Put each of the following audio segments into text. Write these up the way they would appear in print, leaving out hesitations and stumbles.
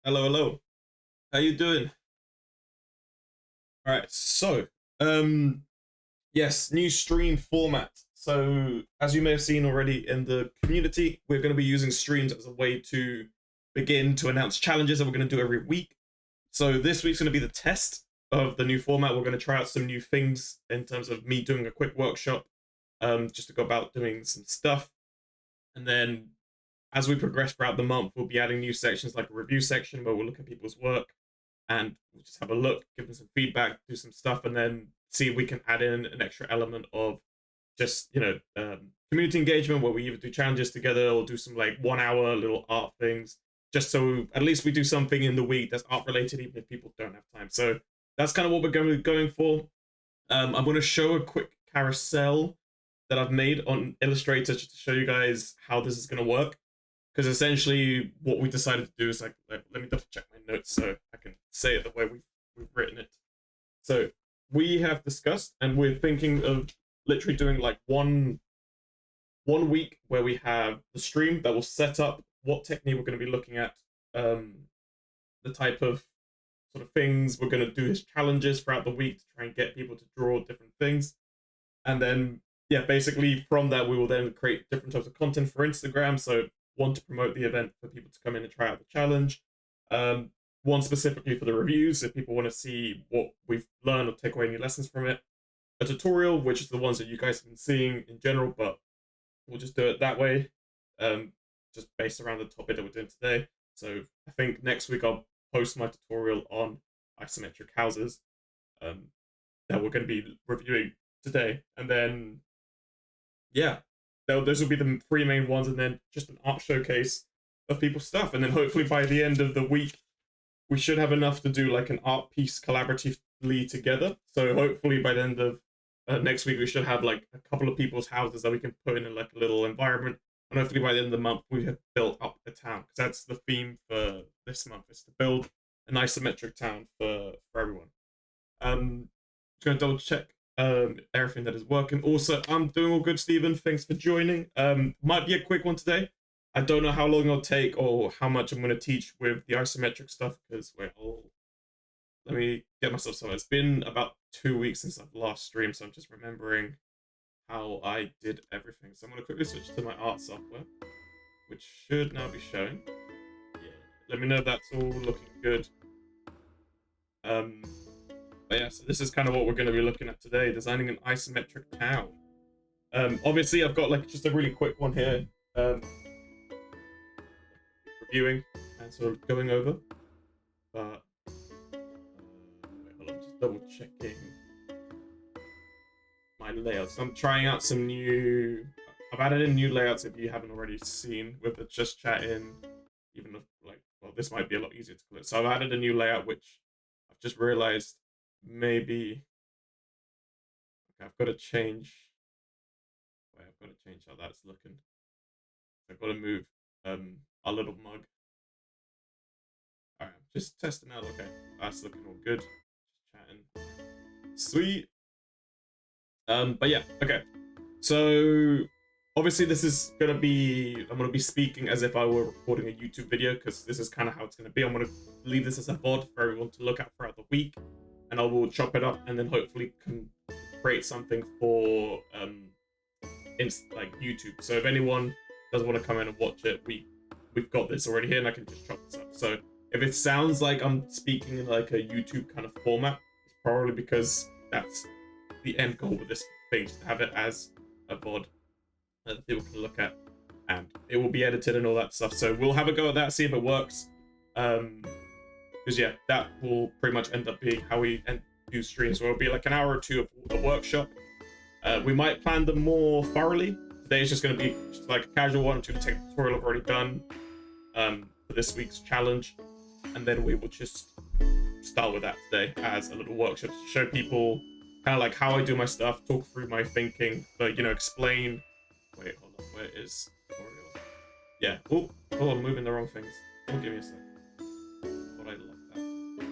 Hello, hello. How you doing? All right. Um, yes, new stream format. So, as you may have seen already in the community, we're going to be using streams as a way to begin to announce challenges that we're going to do every week. So, this week's going to be the test of the new format. We're going to try out some new things in terms of me doing a quick workshop, just to go about doing some stuff, and then as we progress throughout the month, we'll be adding new sections like a review section where we'll look at people's work and we'll just have a look, give them some feedback, do some stuff, and then see if we can add in an extra element of just, community engagement where we either do challenges together or do some like 1 hour little art things, just so at least we do something in the week that's art related, even if people don't have time. So that's kind of what we're going for. I'm going to show a quick carousel that I've made on Illustrator just to show you guys how this is going to work. Because essentially what we decided to do is like let me double check my notes so I can say it the way we've written it. So we have discussed and we're thinking of literally doing like one week where we have the stream that will set up what technique we're going to be looking at, the type of sort of things we're going to do as challenges throughout the week to try and get people to draw different things. And then, yeah, basically from that, we will then create different types of content for Instagram. So one to promote the event for people to come in and try out the challenge. One specifically for the reviews, if people want to see what we've learned or take away any lessons from it. A tutorial, which is the ones that you guys have been seeing in general, but we'll just do it that way, just based around the topic that we're doing today. So I think next week I'll post my tutorial on isometric houses that we're going to be reviewing today. And then, yeah, those will be the three main ones, and then just an art showcase of people's stuff. And then hopefully by the end of the week, we should have enough to do like an art piece collaboratively together. So hopefully by the end of next week, we should have like a couple of people's houses that we can put in like a little environment. And hopefully by the end of the month, we have built up a town, because that's the theme for this month, is to build an isometric town for everyone. Just going to double check everything that is working. Also, I'm doing all good, Stephen. Thanks for joining. Might be a quick one today. I don't know how long it'll take or how much I'm going to teach with the isometric stuff, because let me get myself somewhere. It's been about 2 weeks since I've last streamed, so I'm just remembering how I did everything. So I'm going to quickly switch to my art software, which should now be showing. Yeah, let me know if that's all looking good. But yeah, so this is kind of what we're going to be looking at today, designing an isometric town. Obviously, I've got like just a really quick one here, reviewing and sort of going over. But wait, hold on, just double checking my layouts. So I'm trying out some new. I've added in new layouts if you haven't already seen with the just chat in. Even if, like, well, this might be a lot easier to click. So I've added a new layout, which I've just realized maybe. Okay, I've got to change. Wait, I've got to change how that's looking. I've got to move our little mug. Alright, just testing out. Okay, that's looking all good. Just chatting. Sweet. But yeah, okay. So obviously this is gonna be, I'm gonna be speaking as if I were recording a YouTube video, because this is kind of how it's gonna be. I'm gonna leave this as a VOD for everyone to look at throughout the week, and I will chop it up and then hopefully can create something for like YouTube. So if anyone does want to come in and watch it, we've got this already here, and I can just chop this up. So if it sounds like I'm speaking in like a YouTube kind of format, it's probably because that's the end goal with this thing, to have it as a VOD that people can look at, and it will be edited and all that stuff. So we'll have a go at that, see if it works. Because yeah, that will pretty much end up being how we do streams. So it'll be like an hour or two of a workshop. We might plan them more thoroughly. Today is just going to be just like a casual one. I'm just going to take the tutorial I've already done for this week's challenge, and then we will just start with that today as a little workshop to show people kind of like how I do my stuff, talk through my thinking, but explain. Wait, hold on, where is tutorial? Yeah. Oh, I'm moving the wrong things. Oh, give me a sec. Thought I loved that. Okay.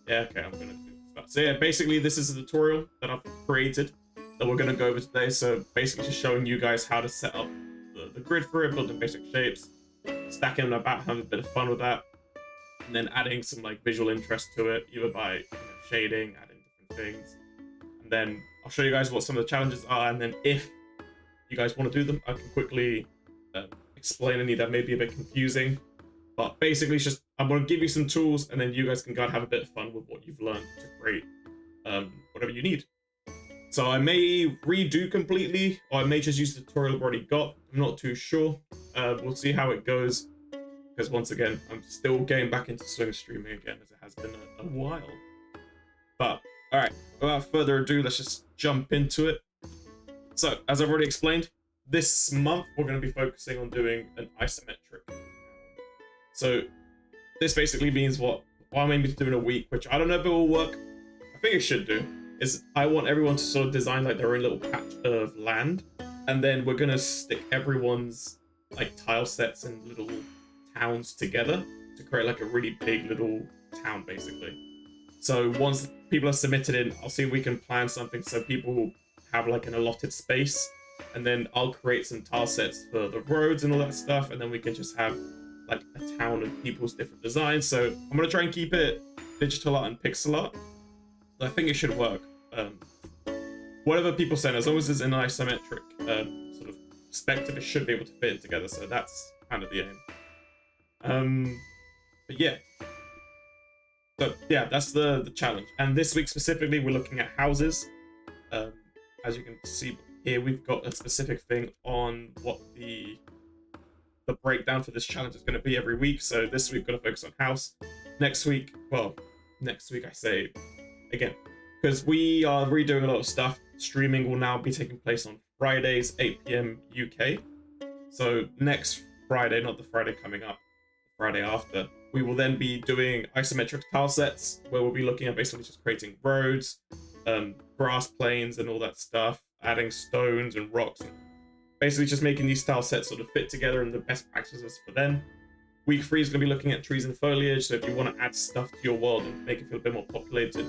Yeah, okay, I'm gonna do this. So yeah, basically this is a tutorial that I've created that we're gonna go over today. So basically just showing you guys how to set up the grid for it, building basic shapes, stacking them about, having a bit of fun with that. and then adding some like visual interest to it, either by shading, adding different things. And then I'll show you guys what some of the challenges are, and then if you guys want to do them, I can quickly explain any that may be a bit confusing. But basically, it's just I'm going to give you some tools, and then you guys can go and have a bit of fun with what you've learned to create whatever you need. So I may redo completely, or I may just use the tutorial I've already got. I'm not too sure. We'll see how it goes. Because once again, I'm still getting back into swing streaming again, as it has been a while. But, alright, without further ado, let's just jump into it. So, as I've already explained, this month we're going to be focusing on doing an isometric. So, this basically means what I'm aiming to do in a week, which I don't know if it will work. I think it should do. Is I want everyone to sort of design like their own little patch of land, and then we're going to stick everyone's like tile sets and little towns together to create like a really big little town basically. So once people are submitted in, I'll see if we can plan something so people will have like an allotted space, and then I'll create some tile sets for the roads and all that stuff, and then we can just have like a town of people's different designs. So I'm going to try and keep it digital art and pixel art. I think it should work. Whatever people send, as long as it's an isometric sort of perspective, it should be able to fit it together. So that's kind of the aim. But yeah. So yeah, that's the challenge. And this week specifically, we're looking at houses. As you can see here, we've got a specific thing on what the breakdown for this challenge is going to be every week. So this week, we're going to focus on house. Next week I say again, because we are redoing a lot of stuff. Streaming will now be taking place on Fridays, 8 p.m. UK. So next Friday, not the Friday coming up, the Friday after, we will then be doing isometric tile sets, where we'll be looking at basically just creating roads, grass plains and all that stuff, adding stones and rocks, and basically just making these tile sets sort of fit together and the best practices for them. Week 3 is going to be looking at trees and foliage, so if you want to add stuff to your world and make it feel a bit more populated,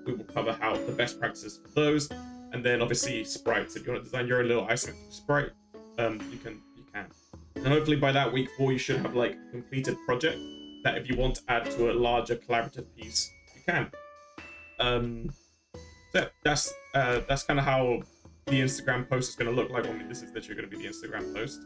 we will cover how the best practices for those. And then obviously sprites. If you want to design your own little isometric sprite, you can. And hopefully by that week 4, you should have like a completed project that if you want to add to a larger collaborative piece, you can. So that's kind of how the Instagram post is going to look like. I mean, this is literally going to be the Instagram post.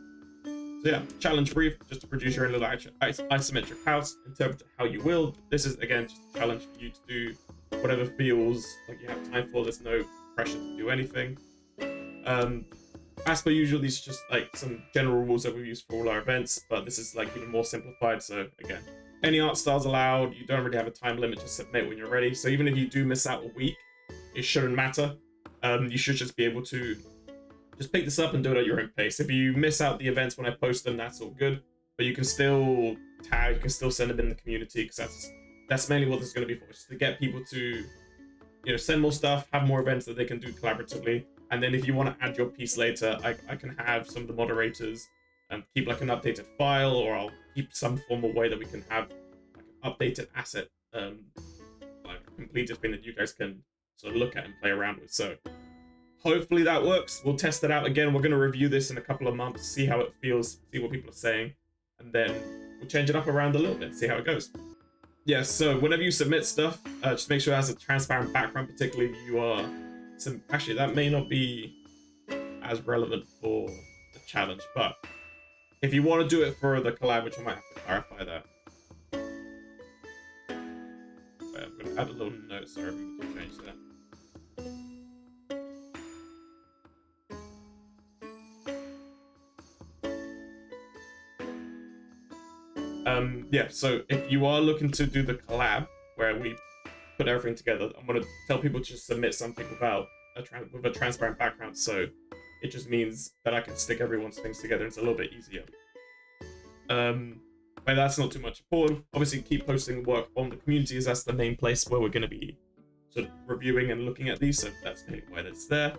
So yeah, challenge brief, just to produce your own little isometric house, interpret it how you will. This is again just a challenge for you to do whatever feels like you have time for. There's no pressure to do anything. As per usual, these are just like some general rules that we use for all our events, but this is like even more simplified. So again, any art styles allowed. You don't really have a time limit. Just submit when you're ready. So even if you do miss out a week, it shouldn't matter. You should just be able to just pick this up and do it at your own pace. If you miss out the events when I post them, that's all good. But you can still tag, you can still send them in the community, because that's mainly what this is going to be for, just to get people to, send more stuff, have more events that they can do collaboratively. And then if you want to add your piece later, I can have some of the moderators keep like an updated file, or I'll keep some form of way that we can have like an updated asset, like a completed thing that you guys can sort of look at and play around with. So hopefully that works. We'll test it out again. We're going to review this in a couple of months, see how it feels, see what people are saying, and then we'll change it up around a little bit, see how it goes. Yeah, so whenever you submit stuff, just make sure it has a transparent background, particularly if you are... Actually, that may not be as relevant for the challenge, but if you want to do it for the collab, which I might have to clarify that. Wait, I'm going to add a little note, so I remember to change that. Yeah, so if you are looking to do the collab where we put everything together, I'm going to tell people to just submit something without with a transparent background, so it just means that I can stick everyone's things together. It's a little bit easier. But that's not too much important. Obviously, keep posting work on the community, as that's the main place where we're going to be sort of reviewing and looking at these, so that's maybe why that's there.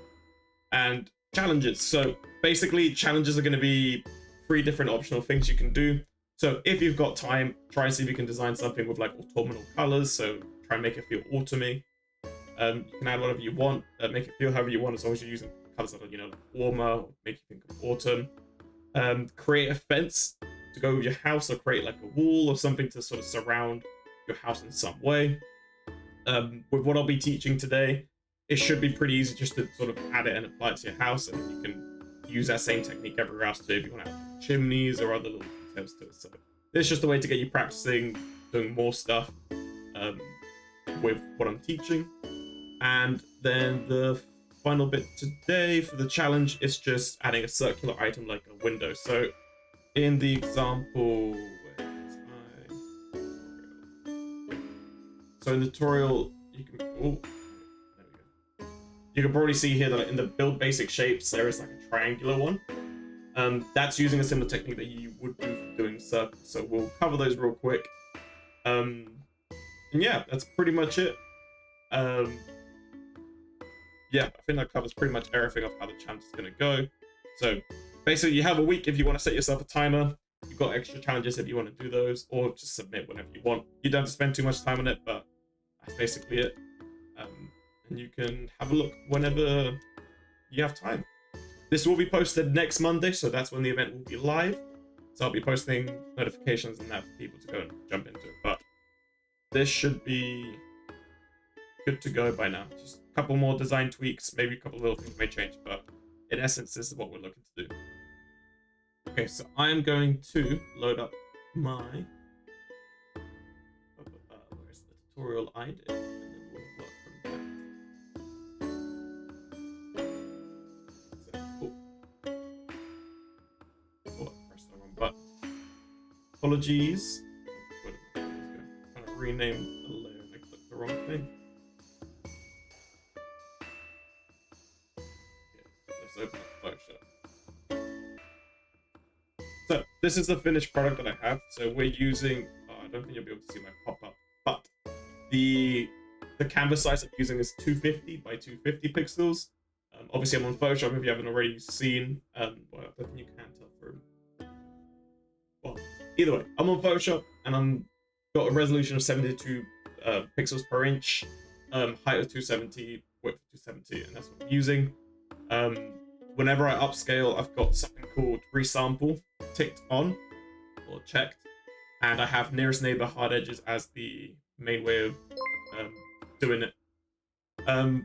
And challenges. So basically, challenges are going to be 3 different optional things you can do. So if you've got time, try and see if you can design something with like autumnal colors. So try and make it feel autumny. You can add whatever you want, make it feel however you want, as long as you're using colors that are, like warmer, or make you think of autumn. Create a fence. to go with your house, or create like a wall or something to sort of surround your house in some way. With what I'll be teaching today, it should be pretty easy just to sort of add it and apply it to your house, and you can use that same technique everywhere else too if you want to add chimneys or other little details to it. So it's just a way to get you practicing doing more stuff with what I'm teaching. And then the final bit today for the challenge is just adding a circular item like a window. So in the example, so in the tutorial, you can, there we go. You can probably see here that in the build basic shapes, there is like a triangular one. That's using a similar technique that you would do for doing circles. So we'll cover those real quick. And yeah, that's pretty much it. Yeah, I think that covers pretty much everything of how the challenge is going to go. So basically, you have a week if you want to set yourself a timer. You've got extra challenges if you want to do those, or just submit whenever you want. You don't have to spend too much time on it, but that's basically it. And you can have a look whenever you have time. This will be posted next Monday, so that's when the event will be live. So I'll be posting notifications and that for people to go and jump into it. But this should be good to go by now. Just a couple more design tweaks, maybe a couple of little things may change, but in essence, this is what we're looking to do. Okay, so I'm going to load up my where's the tutorial I did, and then we'll work from there. So, oh, I pressed the wrong button. Apologies. I'm trying to rename the layer and I clicked the wrong thing. Open up Photoshop. So this is the finished product that I have. So we're using, I don't think you'll be able to see my pop-up, but the canvas size I'm using is 250 by 250 pixels. Obviously I'm on Photoshop if you haven't already seen. Well, I don't think you can tell from. Well, either way, I'm on Photoshop and I'm got a resolution of 72 pixels per inch, height of 270, width of 270, and that's what I'm using. Whenever I upscale, I've got something called resample ticked on or checked, and I have nearest neighbor hard edges as the main way of doing it. Oh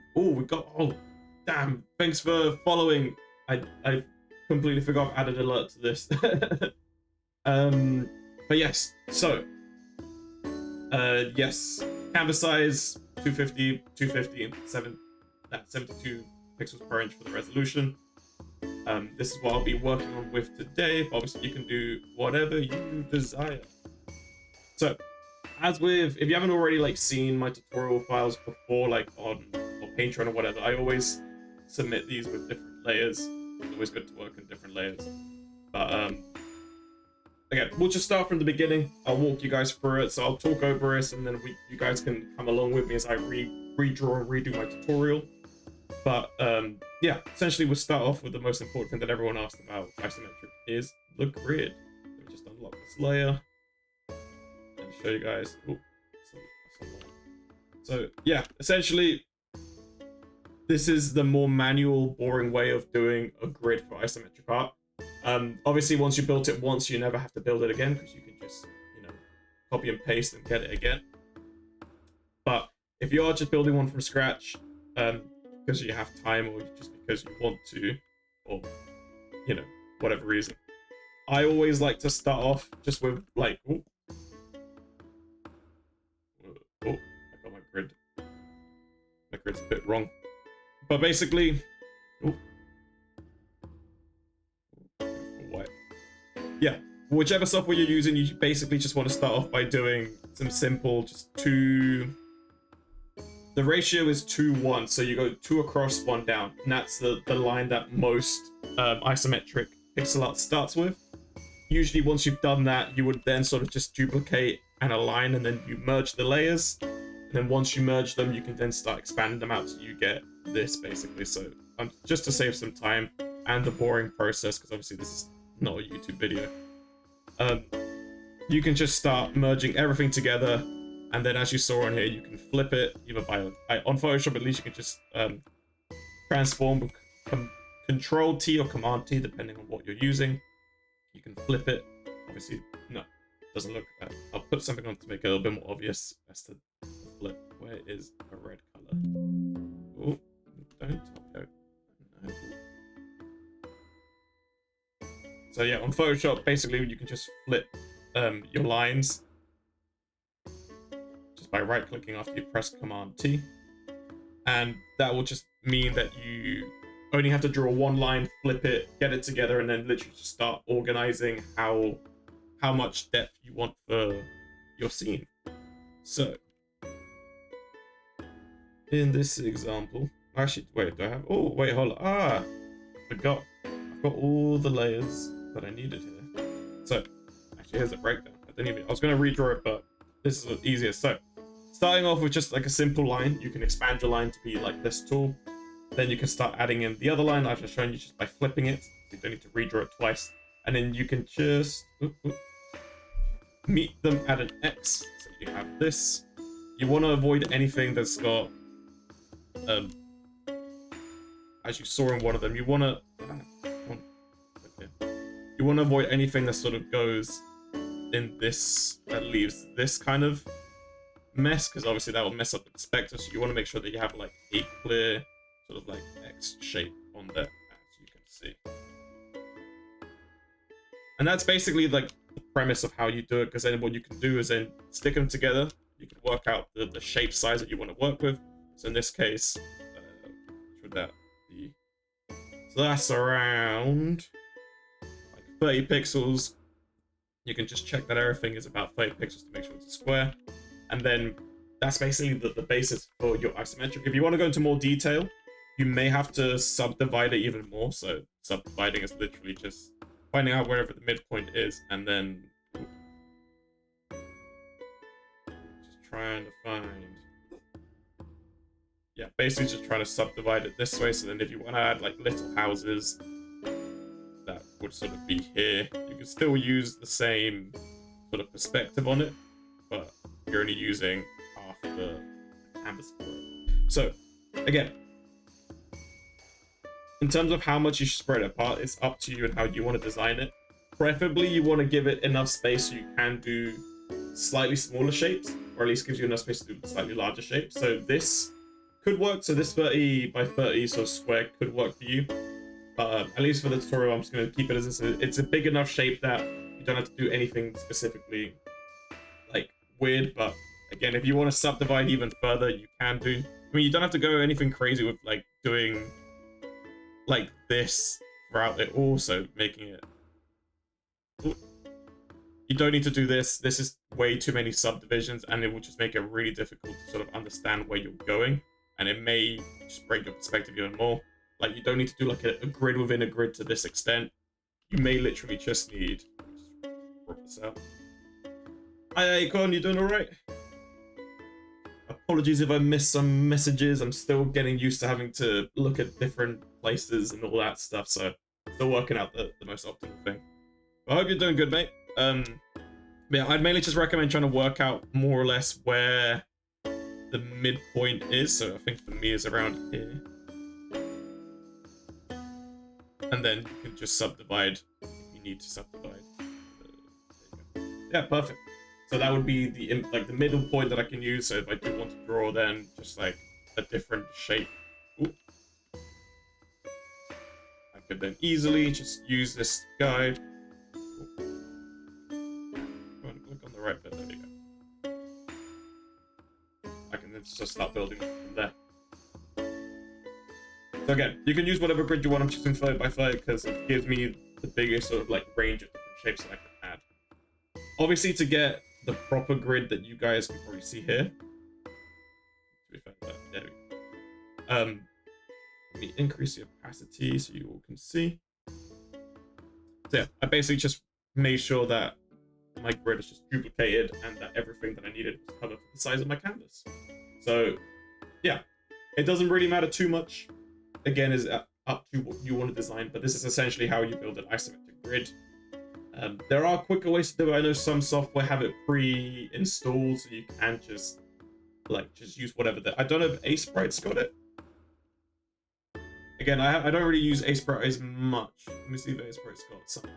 damn, thanks for following. I completely forgot I've added alert to this. But yes, so yes, canvas size 250 72 pixels per inch for the resolution. This is what I'll be working on with today, but obviously you can do whatever you desire. So as with, if you haven't already like seen my tutorial files before, like on or Patreon or whatever, I always submit these with different layers. It's always good to work in different layers. But again, we'll just start from the beginning. I'll walk you guys through it, so I'll talk over it, and then you guys can come along with me as I redraw and redo my tutorial. But yeah, essentially we'll start off with the most important thing that everyone asked about isometric is the grid. Let me just unlock this layer and show you guys. Ooh, so yeah, essentially this is the more manual, boring way of doing a grid for isometric art. Obviously once you built it once, you never have to build it again, because you can just, you know, copy and paste and get it again. But if you are just building one from scratch, because you have time or just because you want to, or, you know, whatever reason, I always like to start off just with like, I got my grid. My grid's a bit wrong. But basically, yeah, whichever software you're using, you basically just want to start off by doing some simple, just two. The ratio is 2:1, so you go 2 across, 1 down, and that's the line that most isometric pixel art starts with. Usually once you've done that, you would then sort of just duplicate and align, and then you merge the layers. And then once you merge them, you can then start expanding them out so you get this basically. So just to save some time and the boring process, because obviously this is not a YouTube video, you can just start merging everything together. And then as you saw on here, you can flip it either on Photoshop, at least you can just transform Control T or Command T, depending on what you're using. You can flip it obviously, no, doesn't look bad. I'll put something on to make it a little bit more obvious as to flip. Where is a red color? Oh, don't top out. No. So yeah, on Photoshop, basically you can just flip your lines just by right-clicking after you press Command T, and that will just mean that you only have to draw one line, flip it, get it together, and then literally just start organizing how much depth you want for your scene. So in this example, actually, wait, do I have? Oh, wait, hold on. I've got all the layers that I needed here. So actually, here's a breakdown. I was going to redraw it, but this is the easiest. So starting off with just like a simple line, you can expand your line to be like this tall. Then you can start adding in the other line I've just shown you just by flipping it. You don't need to redraw it twice. And then you can just meet them at an X. So you have this. You want to avoid anything that's got, as you saw in one of them, you want to avoid anything that sort of goes in this, that leaves this kind of mess, because obviously that will mess up the perspective. So you want to make sure that you have like a clear sort of like X shape on there, as you can see. And that's basically like the premise of how you do it, because then what you can do is then stick them together. You can work out the shape size that you want to work with. So in this case, should that be? So that's around like 30 pixels. You can just check that everything is about 30 pixels to make sure it's a square. And then that's basically the basis for your isometric. If you want to go into more detail, you may have to subdivide it even more. So subdividing is literally just finding out wherever the midpoint is, and then just trying to find, yeah, basically just trying to subdivide it this way. So then if you want to add like little houses, that would sort of be here. You can still use the same sort of perspective on it, but you're only using half the canvas for it. So again, in terms of how much you should spread it apart, it's up to you and how you want to design it. Preferably, you want to give it enough space so you can do slightly smaller shapes, or at least gives you enough space to do slightly larger shapes. So this could work. So this 30 by 30 sort of square could work for you. But at least for the tutorial, I'm just going to keep it as this. It's a big enough shape that you don't have to do anything specifically like weird. But again, if you want to subdivide even further, you can do. I mean, you don't have to go anything crazy with like doing like this throughout it, also making it. You don't need to do this. This is way too many subdivisions, and it will just make it really difficult to sort of understand where you're going, and it may just break your perspective even more. Like, you don't need to do like a grid within a grid to this extent. You may literally just need. Just rip this out. Hi, Acorn, you doing all right? Apologies if I missed some messages. I'm still getting used to having to look at different places and all that stuff, so still working out the most optimal thing. But I hope you're doing good, mate. Yeah, I'd mainly just recommend trying to work out more or less where the midpoint is. So I think for me is around here. And then you can just subdivide if you need to subdivide. Yeah, perfect. So that would be the middle point that I can use. So if I do want to draw, then just like a different shape. Ooh. I could then easily just use this guide. Click on the right bit. There we go. I can then just start building from there. So again, you can use whatever grid you want. I'm choosing 30 by 30 because it gives me the biggest sort of like range of different shapes that I can add. Obviously, to get the proper grid that you guys can probably see here. To be fair, there we go. Let me increase the opacity so you all can see. So yeah, I basically just made sure that my grid is just duplicated and that everything that I needed was covered for the size of my canvas. So yeah, it doesn't really matter too much. Again, is up to what you want to design, but this is essentially how you build an isometric grid. There are quicker ways to do it. I know some software have it pre-installed, so you can just use whatever. I don't know if Aseprite's got it. Again, I don't really use Aseprite as much. Let me see if Aseprite's got something.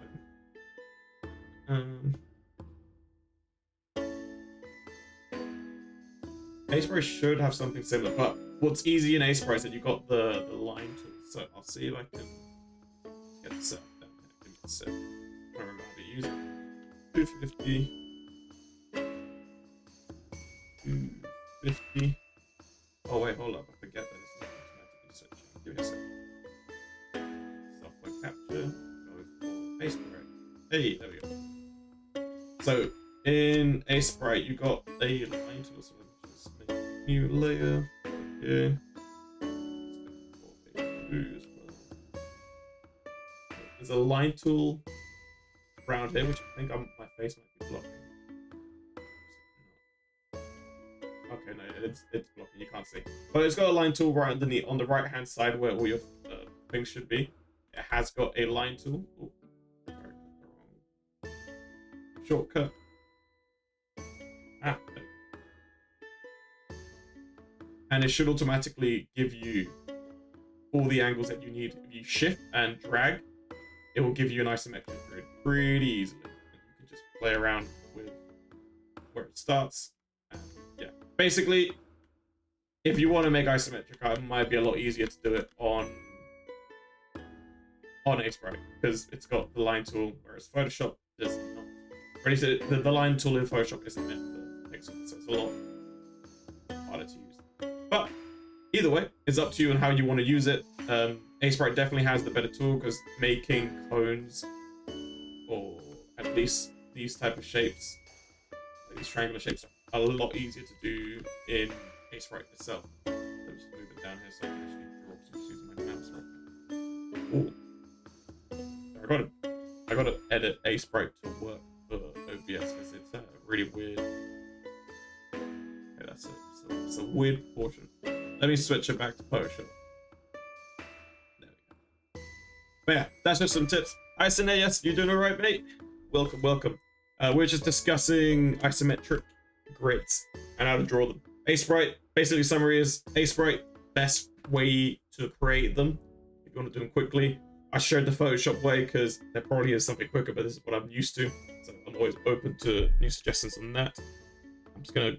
Aspray should have something similar, but what's easy in Aspray is that you got the line tool. So I'll see if I can get this set up down here. Give me a sec. I don't remember how to use it. 250. 250. Oh wait, hold up. I forget that it's not automatically searching. Give me a sec. Software capture. Go for Aspray. Hey, there we go. So in Aspray, you got a line tool. So just make a new layer. Okay. There's a line tool around here, which I think my face might be blocking. Okay, no, it's blocking. You can't see. But it's got a line tool right underneath on the right-hand side where all your things should be. It has got a line tool. Oh, sorry, the wrong shortcut. There we go. And it should automatically give you all the angles that you need. If you shift and drag, it will give you an isometric grid pretty easily. And you can just play around with where it starts. And yeah, basically, if you want to make isometric, it might be a lot easier to do it on Aspray because it's got the line tool, whereas Photoshop does not. Or at least the line tool in Photoshop isn't meant for pixels, so it's a lot harder to use. But either way, it's up to you on how you want to use it. Aspray definitely has the better tool because making cones, or at least these type of shapes, like these triangular shapes, are a lot easier to do in Aspray itself. Let me just move it down here so I can actually draw some using my mouse right now. Ooh. I gotta edit Aspray to work for OBS because it's really weird. Okay, that's it. It's a weird portion. Let me switch it back to Photoshop. There we go. But yeah, that's just some tips. Isone, yes, you doing alright, mate? Welcome, welcome. We're just discussing isometric grids and how to draw them. Aspray, basically summary is Aspray, best way to create them if you want to do them quickly. I showed the Photoshop way because there probably is something quicker, but this is what I'm used to. So I'm always open to new suggestions on that. I'm just gonna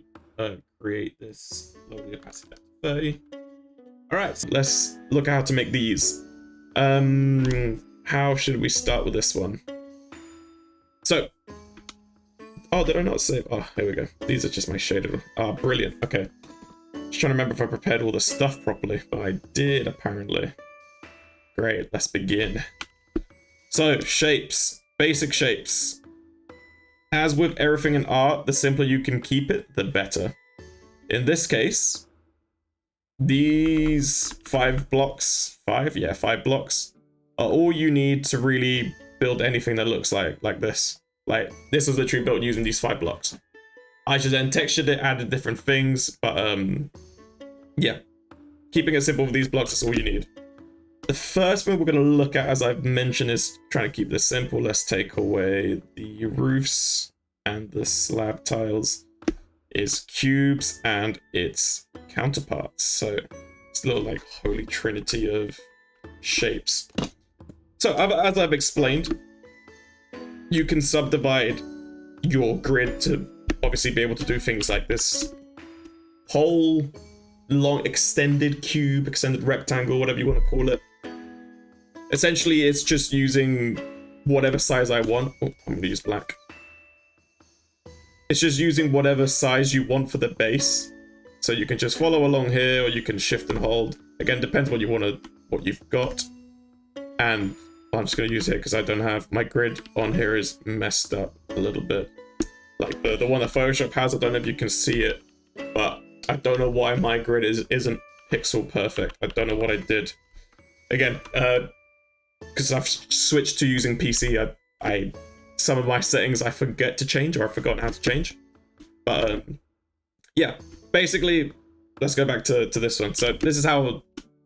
create this slowly opacity down to 30. All right, so let's look at how to make these. How should we start with this one? So, oh, did I not save? Oh, here we go. These are just my shader. Oh, brilliant. Okay. Just trying to remember if I prepared all the stuff properly, but I did apparently. Great, let's begin. So, shapes, basic shapes. As with everything in art, the simpler you can keep it, the better. In this case, these 5 blocks are all you need to really build anything that looks like this. Like, this was literally built using these 5 blocks. I just then textured it, added different things, but yeah. Keeping it simple with these blocks is all you need. The first thing we're going to look at, as I've mentioned, is trying to keep this simple. Let's take away the roofs and the slab tiles. Is cubes and its counterparts. So it's a little like holy trinity of shapes. So as I've explained, you can subdivide your grid to obviously be able to do things like this whole long extended cube, extended rectangle, whatever you want to call it. Essentially, it's just using whatever size I want. Oh, I'm going to use black. It's just using whatever size you want for the base. So you can just follow along here, or you can shift and hold. Again, depends what you want to, what you've got. And I'm just going to use it because I don't have, my grid on here is messed up a little bit. Like the one that Photoshop has, I don't know if you can see it, but I don't know why my grid isn't pixel perfect. I don't know what I did. Again, because I've switched to using PC, some of my settings I forget to change, or I've forgotten how to change. But yeah, basically, let's go back to this one. So this is how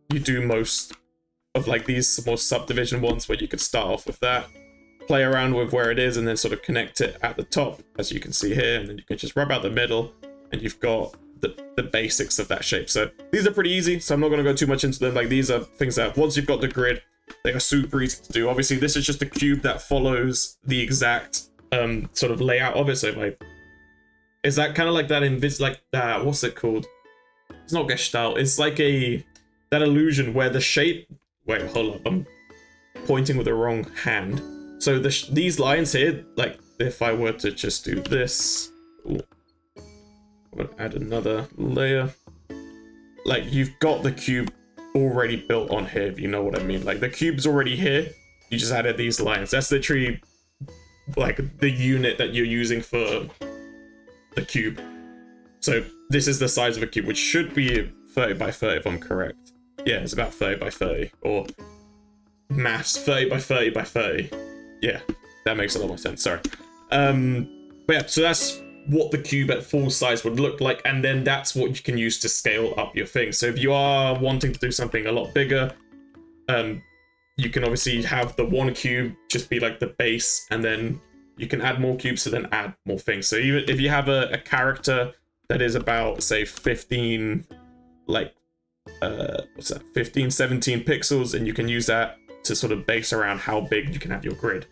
you do most of like these more subdivision ones, where you could start off with that, play around with where it is, and then sort of connect it at the top, as you can see here, and then you can just rub out the middle, and you've got the basics of that shape. So these are pretty easy, so I'm not going to go too much into them. Like, these are things that once you've got the grid, they are super easy to do. Obviously, this is just a cube that follows the exact sort of layout of it. So if I, is that kind of like that like that, what's it called? It's not gestalt, it's like that illusion where the shape, wait, hold up, I'm pointing with the wrong hand. So these lines here, like if I were to just do this, ooh, I'm gonna add another layer. Like you've got the cube already built on here, if you know what I mean. Like the cube's already here, you just added these lines. That's literally like the unit that you're using for the cube. So this is the size of a cube, which should be 30 by 30 if I'm correct. Yeah, it's about 30 by 30, or maths 30 by 30 by 30. Yeah, that makes a lot more sense, sorry. But yeah, so that's what the cube at full size would look like, and then that's what you can use to scale up your thing. So if you are wanting to do something a lot bigger, you can obviously have the one cube just be like the base, and then you can add more cubes to then add more things. So even if you have a character that is about, say, 15, like, what's that, 15, 17 pixels, and you can use that to sort of base around how big you can have your grid.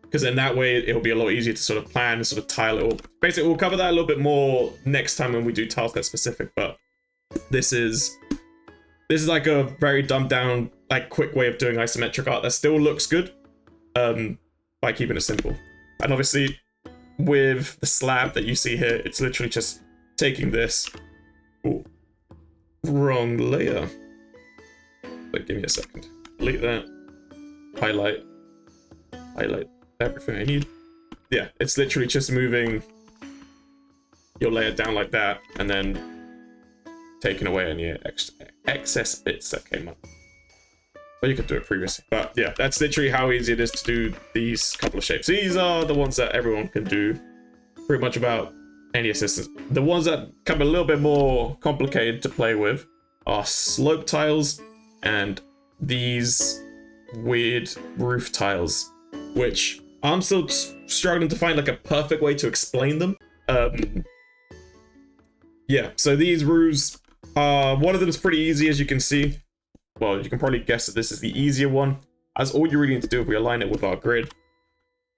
Because in that way, it'll be a lot easier to sort of plan and sort of tile it all. Basically, we'll cover that a little bit more next time when we do tile set specific, but this is like a very dumbed down, like, quick way of doing isometric art that still looks good, by keeping it simple. And obviously, with the slab that you see here, it's literally just taking this. Ooh, wrong layer. Wait, give me a second. Delete that. Highlight everything I need. Yeah, it's literally just moving your layer down like that, and then taking away any excess bits that came up. But you could do it previously. But yeah, that's literally how easy it is to do these couple of shapes. These are the ones that everyone can do pretty much without any assistance. The ones that come a little bit more complicated to play with are slope tiles and these weird roof tiles, which I'm still struggling to find like a perfect way to explain them. Yeah, so these roofs are, one of them is pretty easy, as you can see. Well, you can probably guess that this is the easier one, as all you really need to do if we align it with our grid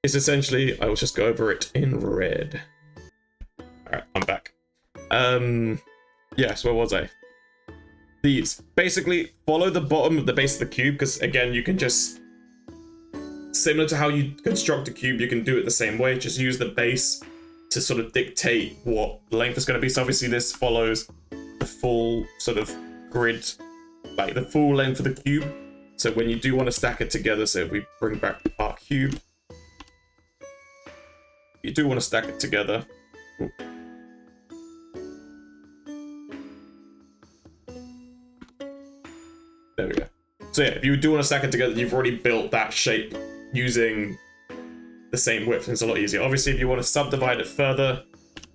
is essentially, I will just go over it in red. Alright, I'm back. Yes, where was I? These. Basically, follow the bottom of the base of the cube, because again, you can just, similar to how you construct a cube, you can do it the same way. Just use the base to sort of dictate what length is going to be. So obviously this follows the full sort of grid, like the full length of the cube. So when you do want to stack it together, so if we bring back our cube, you do want to stack it together. Ooh. There we go. So yeah, if you do want to stack it together, you've already built that shape using the same width, and it's a lot easier. Obviously, if you want to subdivide it further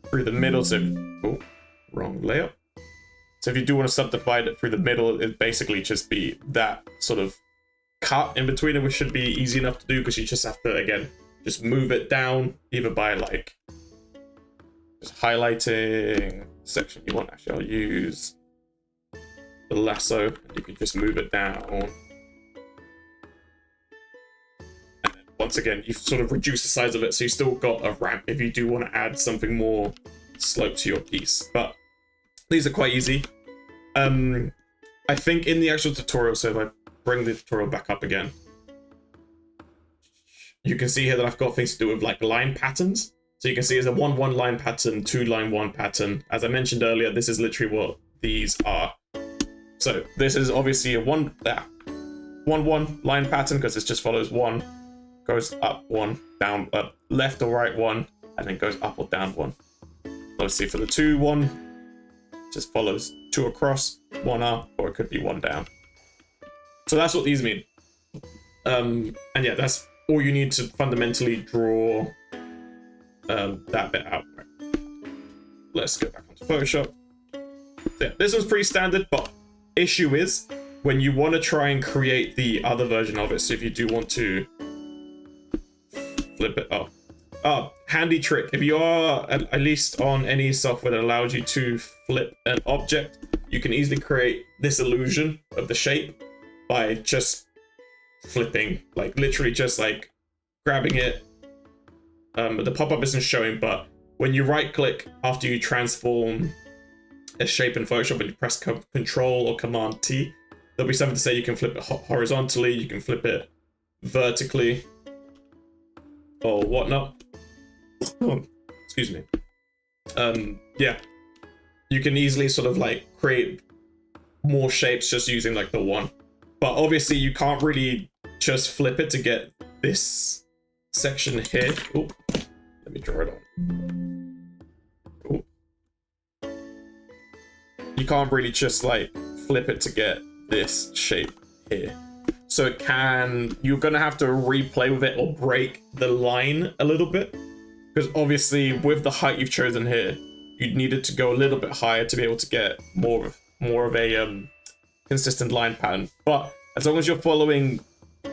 through the middle, so, oh, wrong layout. So if you do want to subdivide it through the middle, it'd basically just be that sort of cut in between it, which should be easy enough to do, because you just have to, again, just move it down, either by like just highlighting the section you want. Actually, I'll use the lasso, and you can just move it down. And then once again, you've sort of reduced the size of it, so you still got a ramp if you do want to add something more slope to your piece. But these are quite easy. I think in the actual tutorial, so if I bring the tutorial back up again, you can see here that I've got things to do with like line patterns. So you can see there's a 1-1 line pattern, 2-line 1 pattern. As I mentioned earlier, this is literally what these are. So this is obviously a 1-1 line pattern, because it just follows 1, goes up 1, down, left or right 1, and then goes up or down 1. Obviously for the 2-1, just follows 2 across, 1 up, or it could be 1 down. So that's what these mean. And yeah, that's all you need to fundamentally draw that bit out. Let's go back onto Photoshop. So yeah, this one's pretty standard, but issue is when you want to try and create the other version of it. So if you do want to flip it up, handy trick. If you are at least on any software that allows you to flip an object, you can easily create this illusion of the shape by just flipping, like literally just like grabbing it, The pop-up isn't showing, but when you right click after you transform a shape in Photoshop and you press Control or Command T, there'll be something to say you can flip it horizontally, you can flip it vertically, or whatnot. Excuse me. Yeah, you can easily sort of like create more shapes just using like the one, but obviously you can't really just flip it to get this section here. Oh, let me draw it on. Ooh. You can't really just like flip it to get this shape here. So it can, you're gonna have to replay with it or break the line a little bit, because obviously with the height you've chosen here, you'd need it to go a little bit higher to be able to get more of a consistent line pattern. But as long as you're following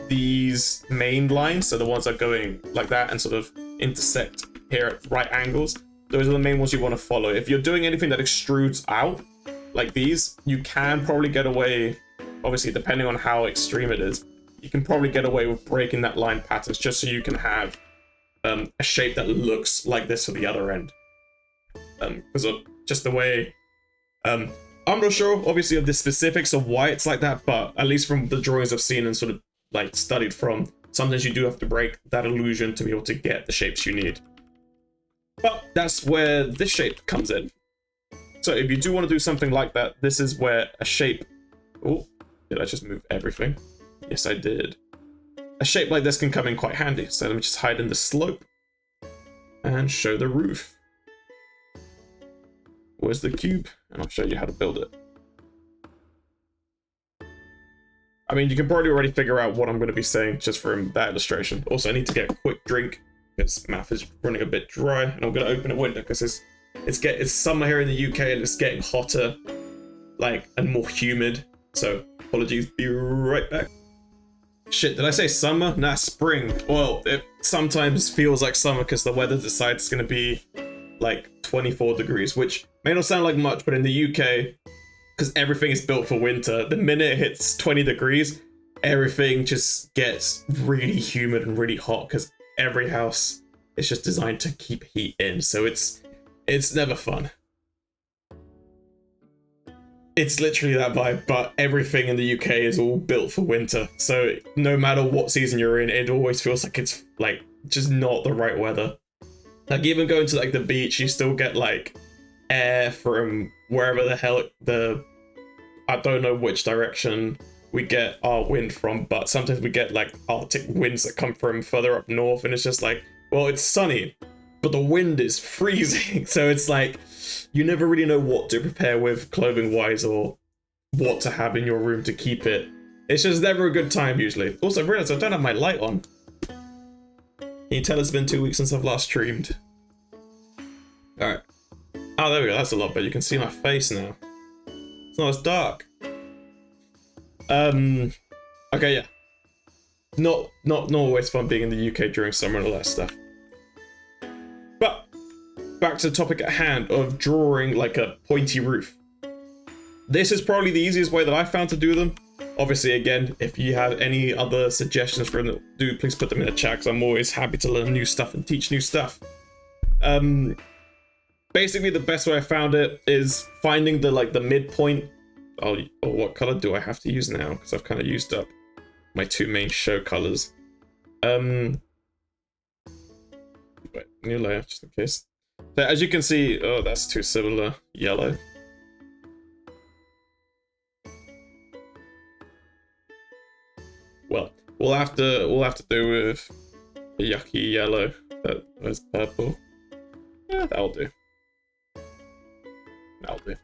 these main lines, so the ones that are going like that and sort of intersect here at right angles, those are the main ones you want to follow. If you're doing anything that extrudes out like these, you can probably get away, obviously depending on how extreme it is, you can probably get away with breaking that line patterns just so you can have a shape that looks like this for the other end. Because of just the way, I'm not sure obviously of the specifics of why it's like that, but at least from the drawings I've seen and sort of like studied from, sometimes you do have to break that illusion to be able to get the shapes you need. But that's where this shape comes in. So if you do want to do something like that, this is where a shape, oh, did I just move everything? Yes, I did. A shape like this can come in quite handy. So let me just hide in the slope and show the roof. Where's the cube? And I'll show you how to build it. I mean, you can probably already figure out what I'm going to be saying just from that illustration. Also, I need to get a quick drink because mouth is running a bit dry, and I'm going to open a window because it's summer here in the UK and it's getting hotter, like, and more humid. So apologies. Be right back. Shit, did I say summer? Nah, spring. Well, it sometimes feels like summer because the weather decides it's going to be like 24 degrees, which may not sound like much, but in the UK, because everything is built for winter, the minute it hits 20 degrees, everything just gets really humid and really hot because every house is just designed to keep heat in. So it's never fun. It's literally that vibe, but everything in the UK is all built for winter. So no matter what season you're in, it always feels like it's like just not the right weather. Like even going to like the beach, you still get like air from wherever the hell I don't know which direction we get our wind from, but sometimes we get like Arctic winds that come from further up north, and it's just like, well, it's sunny, but the wind is freezing. So it's like, you never really know what to prepare with clothing wise or what to have in your room to keep it. It's just never a good time usually. Also, I realized I don't have my light on. Can you tell it's been 2 weeks since I've last streamed? Alright. Oh, there we go. That's a lot better. You can see my face now. It's not as dark. Okay, yeah. Not always fun being in the UK during summer and all that stuff. But back to the topic at hand of drawing like a pointy roof. This is probably the easiest way that I found to do them. Obviously, again, if you have any other suggestions for them, please put them in the chat, because I'm always happy to learn new stuff and teach new stuff. Basically, the best way I found it is finding the midpoint. Oh, what color do I have to use now? Because I've kind of used up my two main show colors. Wait, new layer, just in case. So as you can see, oh, that's too similar. Yellow. Well, we'll have to do with a yucky yellow. That's purple. Yeah, that'll do. That'll do.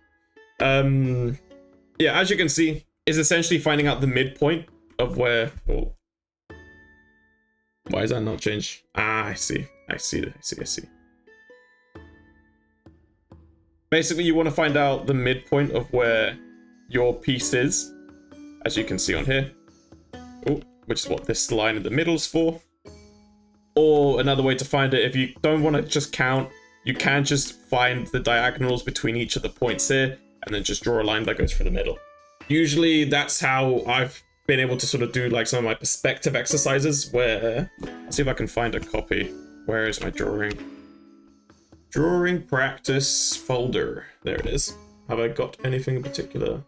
Yeah, as you can see, is essentially finding out the midpoint of where. Oh, why is that not changed? Ah, I see. Basically, you want to find out the midpoint of where your piece is, as you can see on here. Oh, which is what this line in the middle is for. Or another way to find it, if you don't want to just count, you can just find the diagonals between each of the points here, and then just draw a line that goes through the middle. Usually that's how I've been able to sort of do like some of my perspective exercises, where, let's see if I can find a copy. Where is my drawing? Drawing practice folder. There it is. Have I got anything in particular?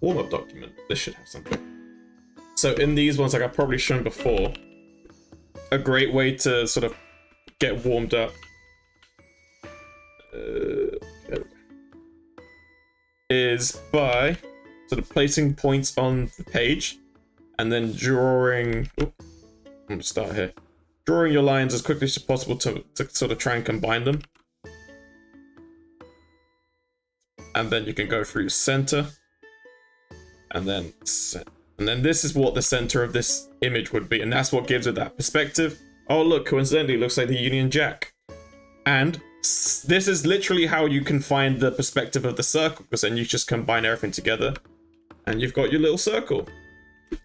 Warm-up document. This should have something. So in these ones, like I've probably shown before, a great way to sort of get warmed up is by sort of placing points on the page and then drawing. I'm gonna start here. Drawing your lines as quickly as possible to sort of try and combine them. And then you can go through center. And then this is what the center of this image would be. And that's what gives it that perspective. Oh, look, coincidentally, it looks like the Union Jack. And this is literally how you can find the perspective of the circle, because then you just combine everything together and you've got your little circle.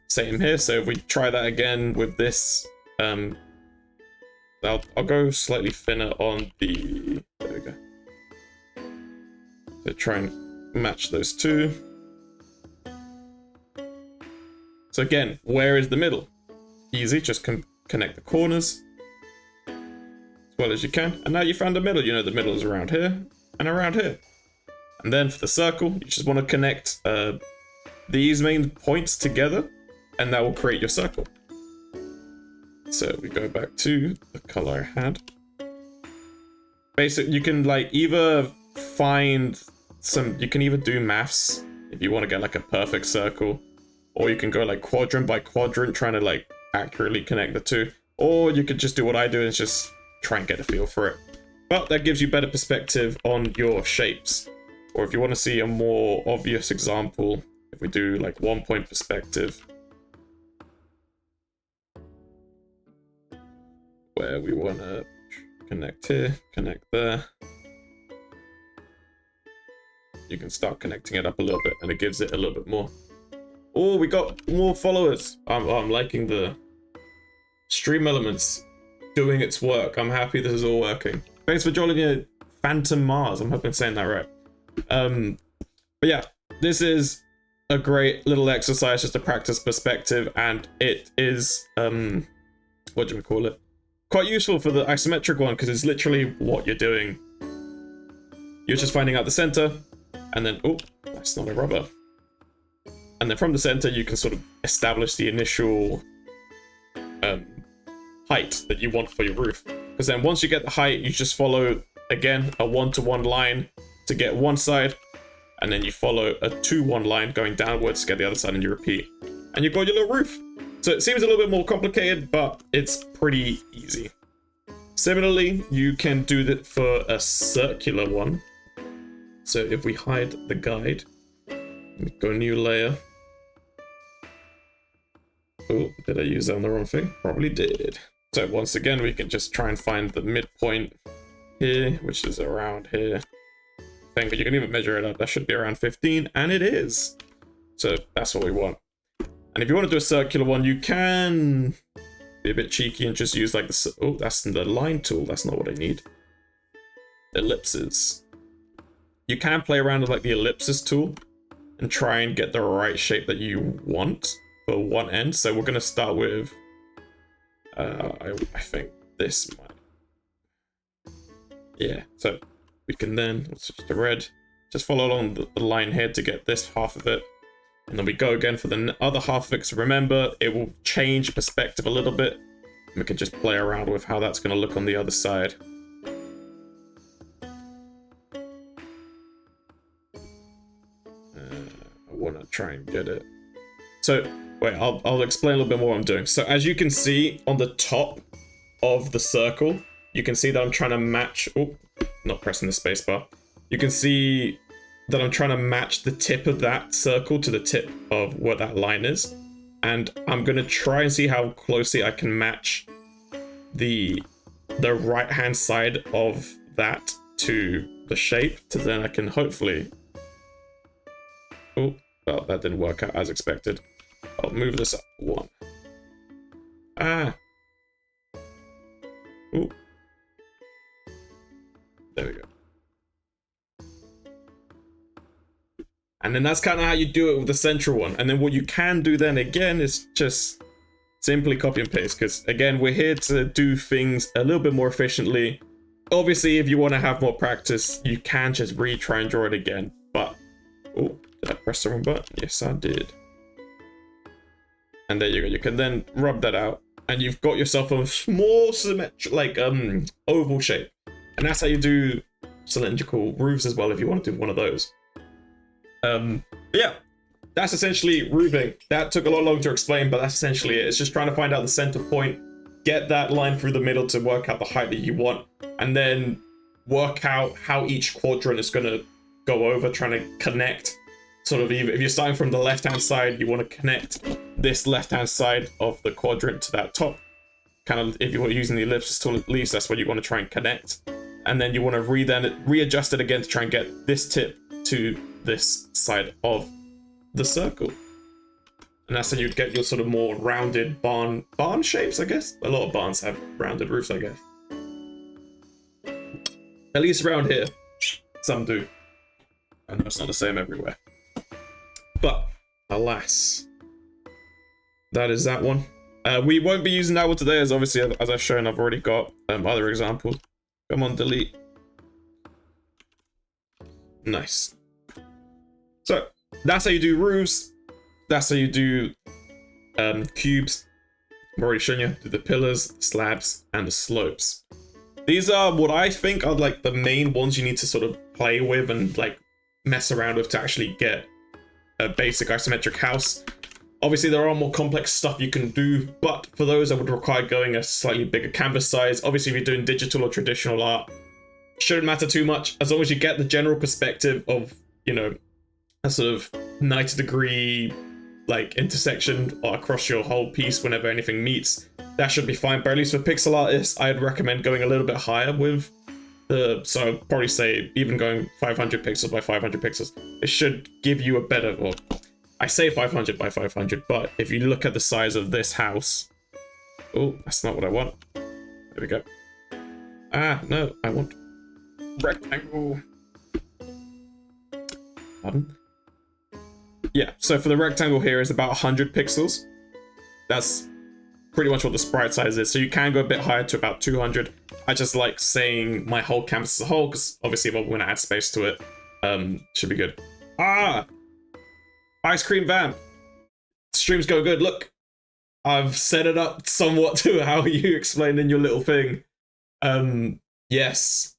Same here. So if we try that again with this, I'll go slightly thinner on the, there we go. So try and match those two. So again, where is the middle? Easy, just connect the corners as well as you can. And now you found the middle. You know the middle is around here and around here. And then for the circle, you just want to connect these main points together, and that will create your circle. So we go back to the color I had. Basically, you can like either find some, you can either do maths if you want to get like a perfect circle, or you can go like quadrant by quadrant trying to like accurately connect the two, or you could just do what I do and just try and get a feel for it. But that gives you better perspective on your shapes. Or if you want to see a more obvious example, if we do like 1 point perspective, where we want to connect here, connect there, you can start connecting it up a little bit and it gives it a little bit more. Oh, we got more followers. I'm liking the stream elements doing its work. I'm happy this is all working. Thanks for joining in, Phantom Mars. I'm hoping I'm saying that right. But yeah, this is a great little exercise just to practice perspective, and it is what do we call it? Quite useful for the isometric one, because it's literally what you're doing. You're just finding out the center, and then oh, that's not a rubber. And then from the center, you can sort of establish the initial height that you want for your roof. Because then once you get the height, you just follow, again, a 1-to-1 line to get one side. And then you follow a 2-1 line going downwards to get the other side, and you repeat. And you've got your little roof. So it seems a little bit more complicated, but it's pretty easy. Similarly, you can do that for a circular one. So if we hide the guide, go new layer. Oh, did I use that on the wrong thing? Probably did. So once again, we can just try and find the midpoint here, which is around here. But you can even measure it up. That should be around 15, and it is. So that's what we want. And if you want to do a circular one, you can be a bit cheeky and just use like the, oh, that's the line tool. That's not what I need. Ellipses. You can play around with like the ellipsis tool and try and get the right shape that you want for one end. So we're going to start with, I think this might. Yeah, so we can then, let's switch to red, just follow along the line here to get this half of it. And then we go again for the other half of it. So remember, it will change perspective a little bit. We can just play around with how that's going to look on the other side. I want to try and get it. So, wait, I'll explain a little bit more what I'm doing. So as you can see on the top of the circle, you can see that I'm trying to match, oh, not pressing the spacebar. You can see that I'm trying to match the tip of that circle to the tip of where that line is. And I'm going to try and see how closely I can match the right-hand side of that to the shape, to then I can hopefully... Oh, well, that didn't work out as expected. I'll move this up one. Ah. Ooh. There we go. And then that's kind of how you do it with the central one. And then what you can do then again is just simply copy and paste, because again, we're here to do things a little bit more efficiently. Obviously, if you want to have more practice, you can just retry and draw it again. But, oh, did I press the wrong button? Yes, I did. And there you go. You can then rub that out, and you've got yourself a small symmetric, like oval shape. And that's how you do cylindrical roofs as well, if you want to do one of those. Yeah, that's essentially roofing. That took a lot longer to explain, but that's essentially it. It's just trying to find out the center point, get that line through the middle to work out the height that you want, and then work out how each quadrant is going to go over, trying to connect. Sort of, if you're starting from the left-hand side, you want to connect this left-hand side of the quadrant to that top. Kind of, if you're using the ellipsis tool, at least that's what you want to try and connect. And then you want to readjust it again to try and get this tip to this side of the circle. And that's how you'd get your sort of more rounded barn shapes, I guess. A lot of barns have rounded roofs, I guess. At least around here, some do. I know it's not the same everywhere. But, alas, that is that one. We won't be using that one today, as obviously, as I've shown, I've already got other examples. Come on, delete. Nice. So, that's how you do roofs. That's how you do cubes. I've already shown you the pillars, slabs, and the slopes. These are what I think are like the main ones you need to sort of play with and like mess around with to actually get a basic isometric house. Obviously, there are more complex stuff you can do, but for those, I would require going a slightly bigger canvas size. Obviously, if you're doing digital or traditional art, it shouldn't matter too much, as long as you get the general perspective of, you know, a sort of 90-degree like intersection across your whole piece whenever anything meets. That should be fine, but at least for pixel artists, I'd recommend going a little bit higher with the, so I'd probably say even going 500 pixels by 500 pixels. It should give you a better, well, I say 500 by 500, but if you look at the size of this house, oh, that's not what I want. There we go. Ah, no, I want rectangle. Pardon? Yeah, so for the rectangle here is about 100 pixels. That's pretty much what the sprite size is. So you can go a bit higher to about 200. I just like saying my whole canvas as a whole, because obviously if I want to add space to it, should be good. Ah! Ice cream vamp. Stream's going good. Look, I've set it up somewhat to how you explained in your little thing. Yes,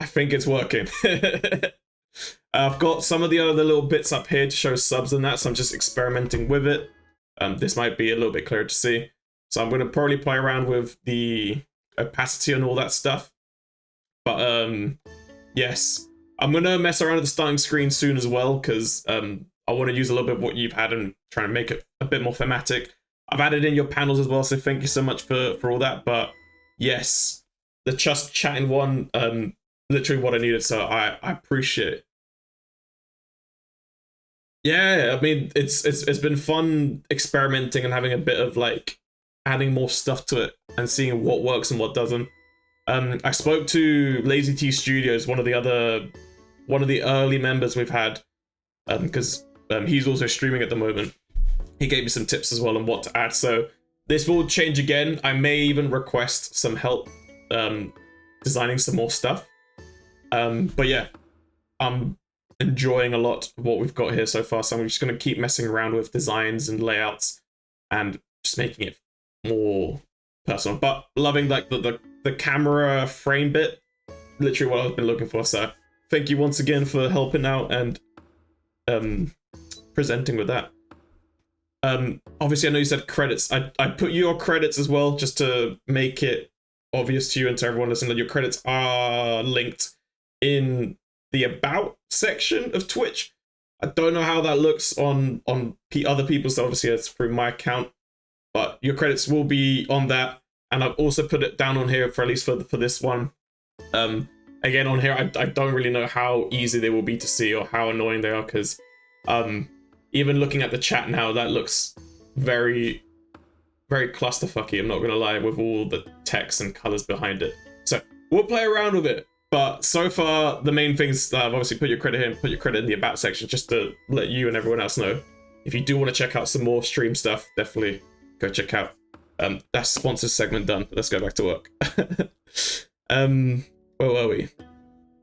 I think it's working. I've got some of the other little bits up here to show subs and that, so I'm just experimenting with it. This might be a little bit clearer to see. So I'm going to probably play around with the opacity and all that stuff. But yes, I'm going to mess around with the starting screen soon as well, because I want to use a little bit of what you've had and try and make it a bit more thematic. I've added in your panels as well, so thank you so much for all that. But yes, the just chatting one, literally what I needed, so I appreciate it. Yeah, I mean, it's been fun experimenting and having a bit of like adding more stuff to it and seeing what works and what doesn't. I spoke to Lazy T Studios, one of the early members we've had, because he's also streaming at the moment. He gave me some tips as well on what to add, so this will change again. I may even request some help designing some more stuff. But yeah, I'm enjoying a lot of what we've got here so far, so I'm just going to keep messing around with designs and layouts and just making it more personal, but loving like the camera frame bit, literally what I've been looking for. So thank you once again for helping out and presenting with that. Obviously I know you said credits. I put your credits as well, just to make it obvious to you and to everyone listening that your credits are linked in the about section of Twitch. I don't know how that looks on other people's, so obviously it's through my account, but your credits will be on that, and I've also put it down on here for at least for this one. Again, on here I don't really know how easy they will be to see or how annoying they are, because even looking at the chat now, that looks very, very clusterfucky, I'm not gonna lie, with all the text and colors behind it. So we'll play around with it. But so far, the main things, I've obviously put your credit here, put your credit in the about section, just to let you and everyone else know. If you do want to check out some more stream stuff, definitely go check out. That's sponsor segment done. Let's go back to work. Where were we?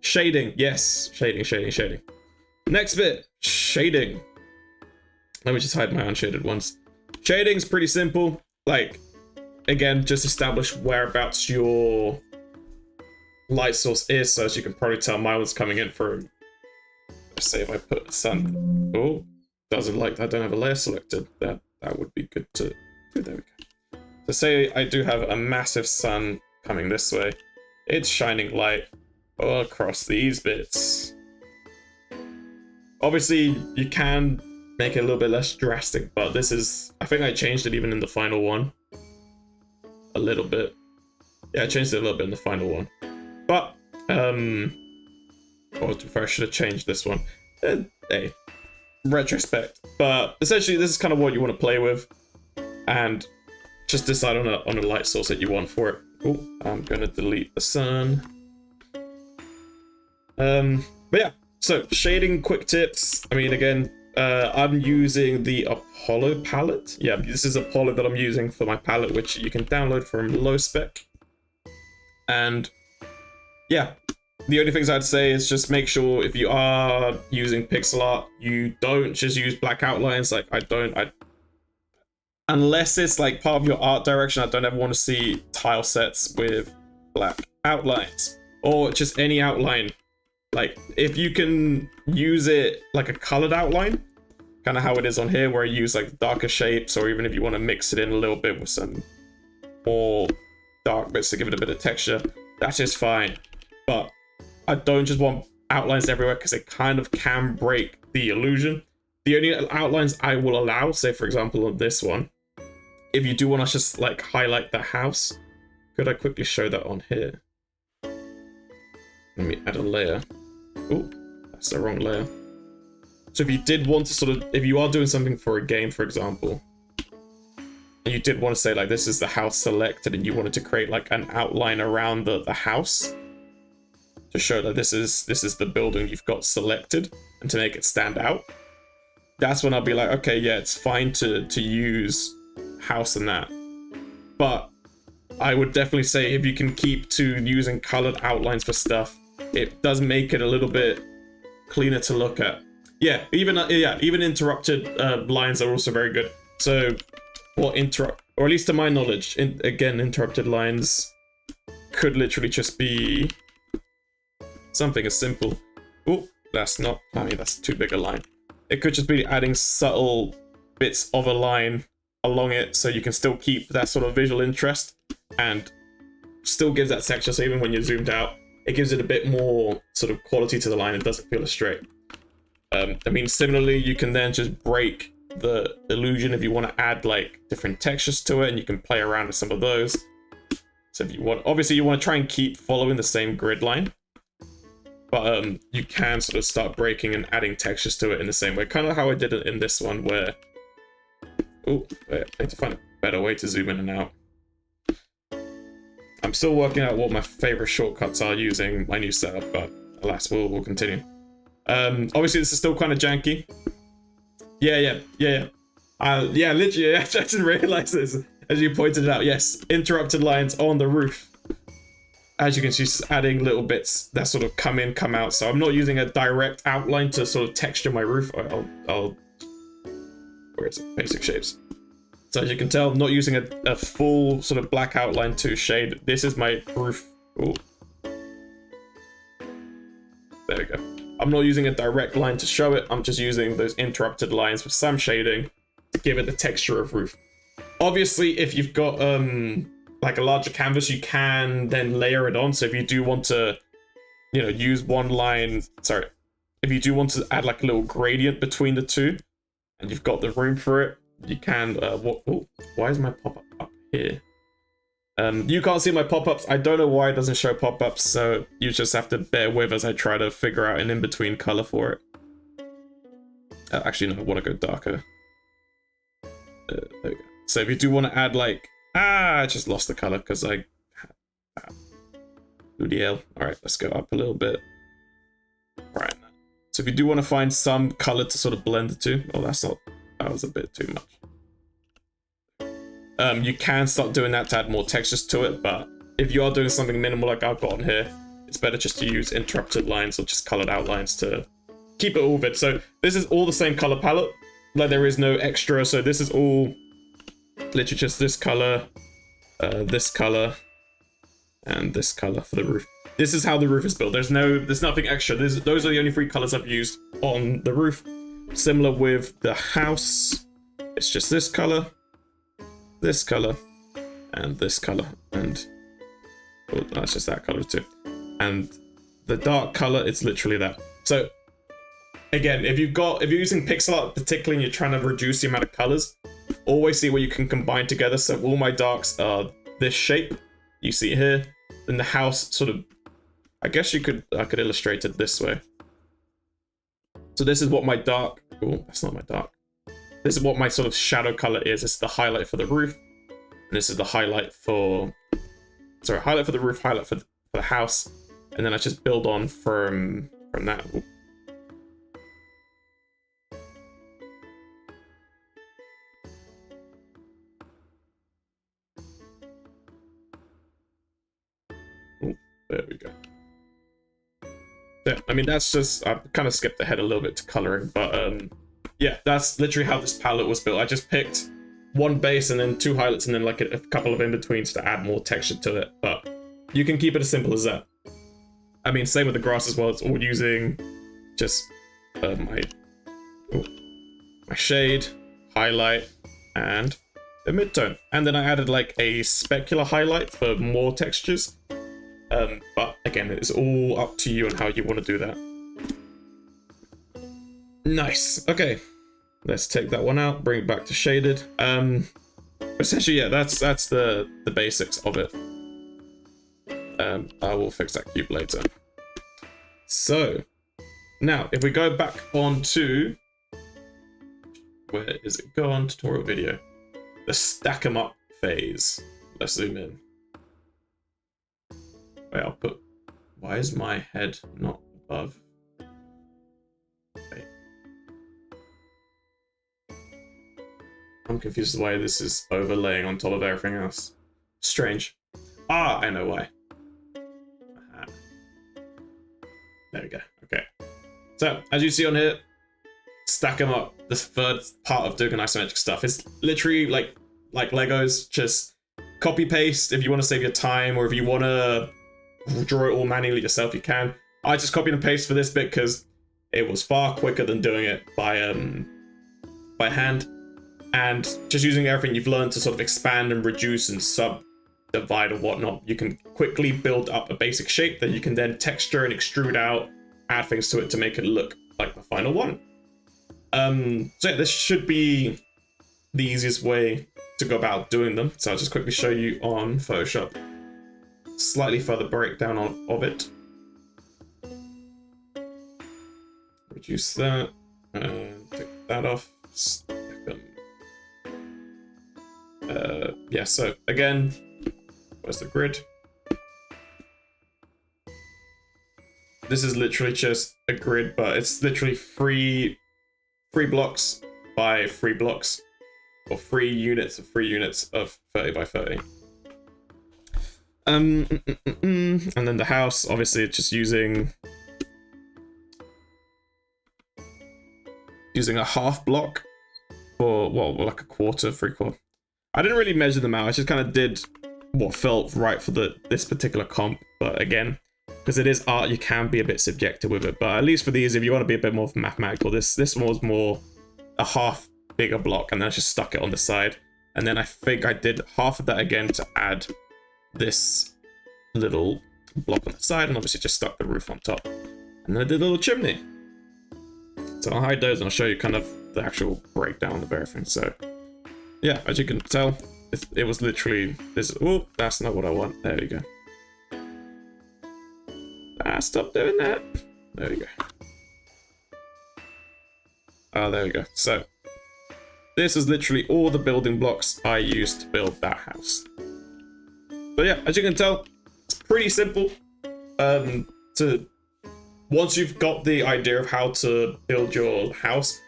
Shading, yes, shading. Next bit, shading. Let me just hide my unshaded ones. Shading's pretty simple. Like, again, just establish whereabouts your light source is, so as you can probably tell my one's coming in from. Let's say if I put sun. Oh, doesn't like that. I don't have a layer selected. That would be good to do. There we go. So say I do have a massive sun coming this way. It's shining light all across these bits. Obviously, you can make it a little bit less drastic, but this is, I think I changed it even in the final one. A little bit. Yeah, I changed it a little bit in the final one. But, or I should have changed this one. Hey, retrospect. But essentially, this is kind of what you want to play with. And just decide on a light source that you want for it. Oh, I'm going to delete the sun. But yeah, so shading quick tips. I mean, again, I'm using the Apollo palette. Yeah, this is Apollo that I'm using for my palette, which you can download from low spec. And yeah, the only things I'd say is just make sure if you are using pixel art, you don't just use black outlines. Like unless it's like part of your art direction, I don't ever want to see tile sets with black outlines or just any outline. Like, if you can use it like a colored outline, kind of how it is on here, where you use like darker shapes, or even if you want to mix it in a little bit with some more dark bits to give it a bit of texture, that's just fine. But I don't just want outlines everywhere because it kind of can break the illusion. The only outlines I will allow, say for example on this one, if you do want to just like highlight the house, could I quickly show that on here? Let me add a layer. Oh, that's the wrong layer. So if you did want to sort of, if you are doing something for a game, for example, and you did want to say like this is the house selected and you wanted to create like an outline around the house to show that this is the building you've got selected and to make it stand out, that's when I'll be like, okay, yeah, it's fine to use house and that. But I would definitely say if you can keep to using colored outlines for stuff, it does make it a little bit cleaner to look at. Yeah, even interrupted lines are also very good. So, or at least to my knowledge, again, interrupted lines could literally just be something as simple. Oh, that's not. I mean, that's too big a line. It could just be adding subtle bits of a line along it, so you can still keep that sort of visual interest and still gives that texture. So even when you're zoomed out, it gives it a bit more sort of quality to the line. It doesn't feel as straight. I mean, similarly, you can then just break the illusion if you want to add like different textures to it, and you can play around with some of those. So if you want, obviously you want to try and keep following the same grid line, but you can sort of start breaking and adding textures to it in the same way, kind of how I did it in this one where, oh, I need to find a better way to zoom in and out. I'm still working out what my favorite shortcuts are using my new setup, but alas, we'll continue. Obviously this is still kind of janky. Yeah, literally, I didn't realize this, as you pointed it out. Yes, interrupted lines on the roof. As you can see, just adding little bits that sort of come in, come out. So I'm not using a direct outline to sort of texture my roof. I'll where is it? Basic shapes. So as you can tell, I'm not using a full sort of black outline to shade. This is my roof. Ooh. There we go. I'm not using a direct line to show it. I'm just using those interrupted lines with some shading to give it the texture of roof. Obviously, if you've got like a larger canvas, you can then layer it on. So if you do want to, use one line, sorry, if you do want to add like a little gradient between the two, and you've got the room for it, you can. Why is my pop-up up here? You can't see my pop-ups. I don't know why it doesn't show pop-ups, so you just have to bear with as I try to figure out an in-between color for it. Actually, no, I want to go darker. There we go. So if you do want to add like, I just lost the color because I. UDL. All right, let's go up a little bit. Right. So if you do want to find some color to sort of blend the two, that was a bit too much. You can start doing that to add more textures to it, but if you are doing something minimal like I've got on here, it's better just to use interrupted lines or just colored outlines to keep it all of it. So this is all the same color palette, like there is no extra. So this is all literally just this color, and this color for the roof. This is how the roof is built. There's nothing extra. Those are the only 3 colors I've used on the roof. Similar with the house, it's just this color, and this color, and oh, that's just that color too. And the dark color, it's literally that. So again, if you're using pixel art particularly and you're trying to reduce the amount of colors, always see what you can combine together. So all my darks are this shape you see here. Then the house sort of, I guess I could illustrate it this way. So this is what my dark, oh, that's not my dark. This is what my sort of shadow color is. This is the highlight for the roof. And this is the highlight for, sorry, highlight for the roof, highlight for the house. And then I just build on from that. Ooh. There we go. Yeah, I mean, that's just, I kind of skipped ahead a little bit to coloring, but yeah, that's literally how this palette was built. I just picked one base and then 2 highlights and then like a couple of in-betweens to add more texture to it, but you can keep it as simple as that. I mean, same with the grass as well. It's all using just my shade, highlight, and the midtone. And then I added like a specular highlight for more textures. But again, it's all up to you on how you want to do that. Nice. Okay, let's take that one out, bring it back to shaded. Essentially, yeah, that's the basics of it. I will fix that cube later. So now, if we go back onto, where is it gone? Tutorial video. The stack 'em up phase. Let's zoom in. Wait, I'll put, why is my head not above? Wait. I'm confused why this is overlaying on top of everything else. Strange. Ah, I know why. Aha. There we go. Okay. So, as you see on here, stack them up. This third part of doing isometric stuff is literally like Legos. Just copy paste if you want to save your time, or if you want to draw it all manually yourself, you can. I just copied and pasted for this bit because it was far quicker than doing it by hand, and just using everything you've learned to sort of expand and reduce and subdivide or whatnot. You can quickly build up a basic shape that you can then texture and extrude out, add things to it to make it look like the final one. So yeah, this should be the easiest way to go about doing them. So I'll just quickly show you on Photoshop. Slightly further breakdown of it. Reduce that and take that off. Yeah, so again, where's the grid? This is literally just a grid, but it's literally three blocks by 3 blocks, or 3 units of 30 by 30. And then the house, obviously it's just using a half block, or well, like a quarter, 3/4. I didn't really measure them out. I just kind of did what felt right for this particular comp. But again, because it is art, you can be a bit subjective with it. But at least for these, if you want to be a bit more mathematical, this one was more a half bigger block, and then I just stuck it on the side. And then I think I did half of that again to add this little block on the side, and obviously just stuck the roof on top. And then I did a little chimney. So I'll hide those and I'll show you kind of the actual breakdown of everything. So yeah, as you can tell, it was literally this. Oh, that's not what I want. There we go. Stop doing that. There we go. Oh, there we go. So this is literally all the building blocks I used to build that house. But yeah, as you can tell, it's pretty simple. Once you've got the idea of how to build your house,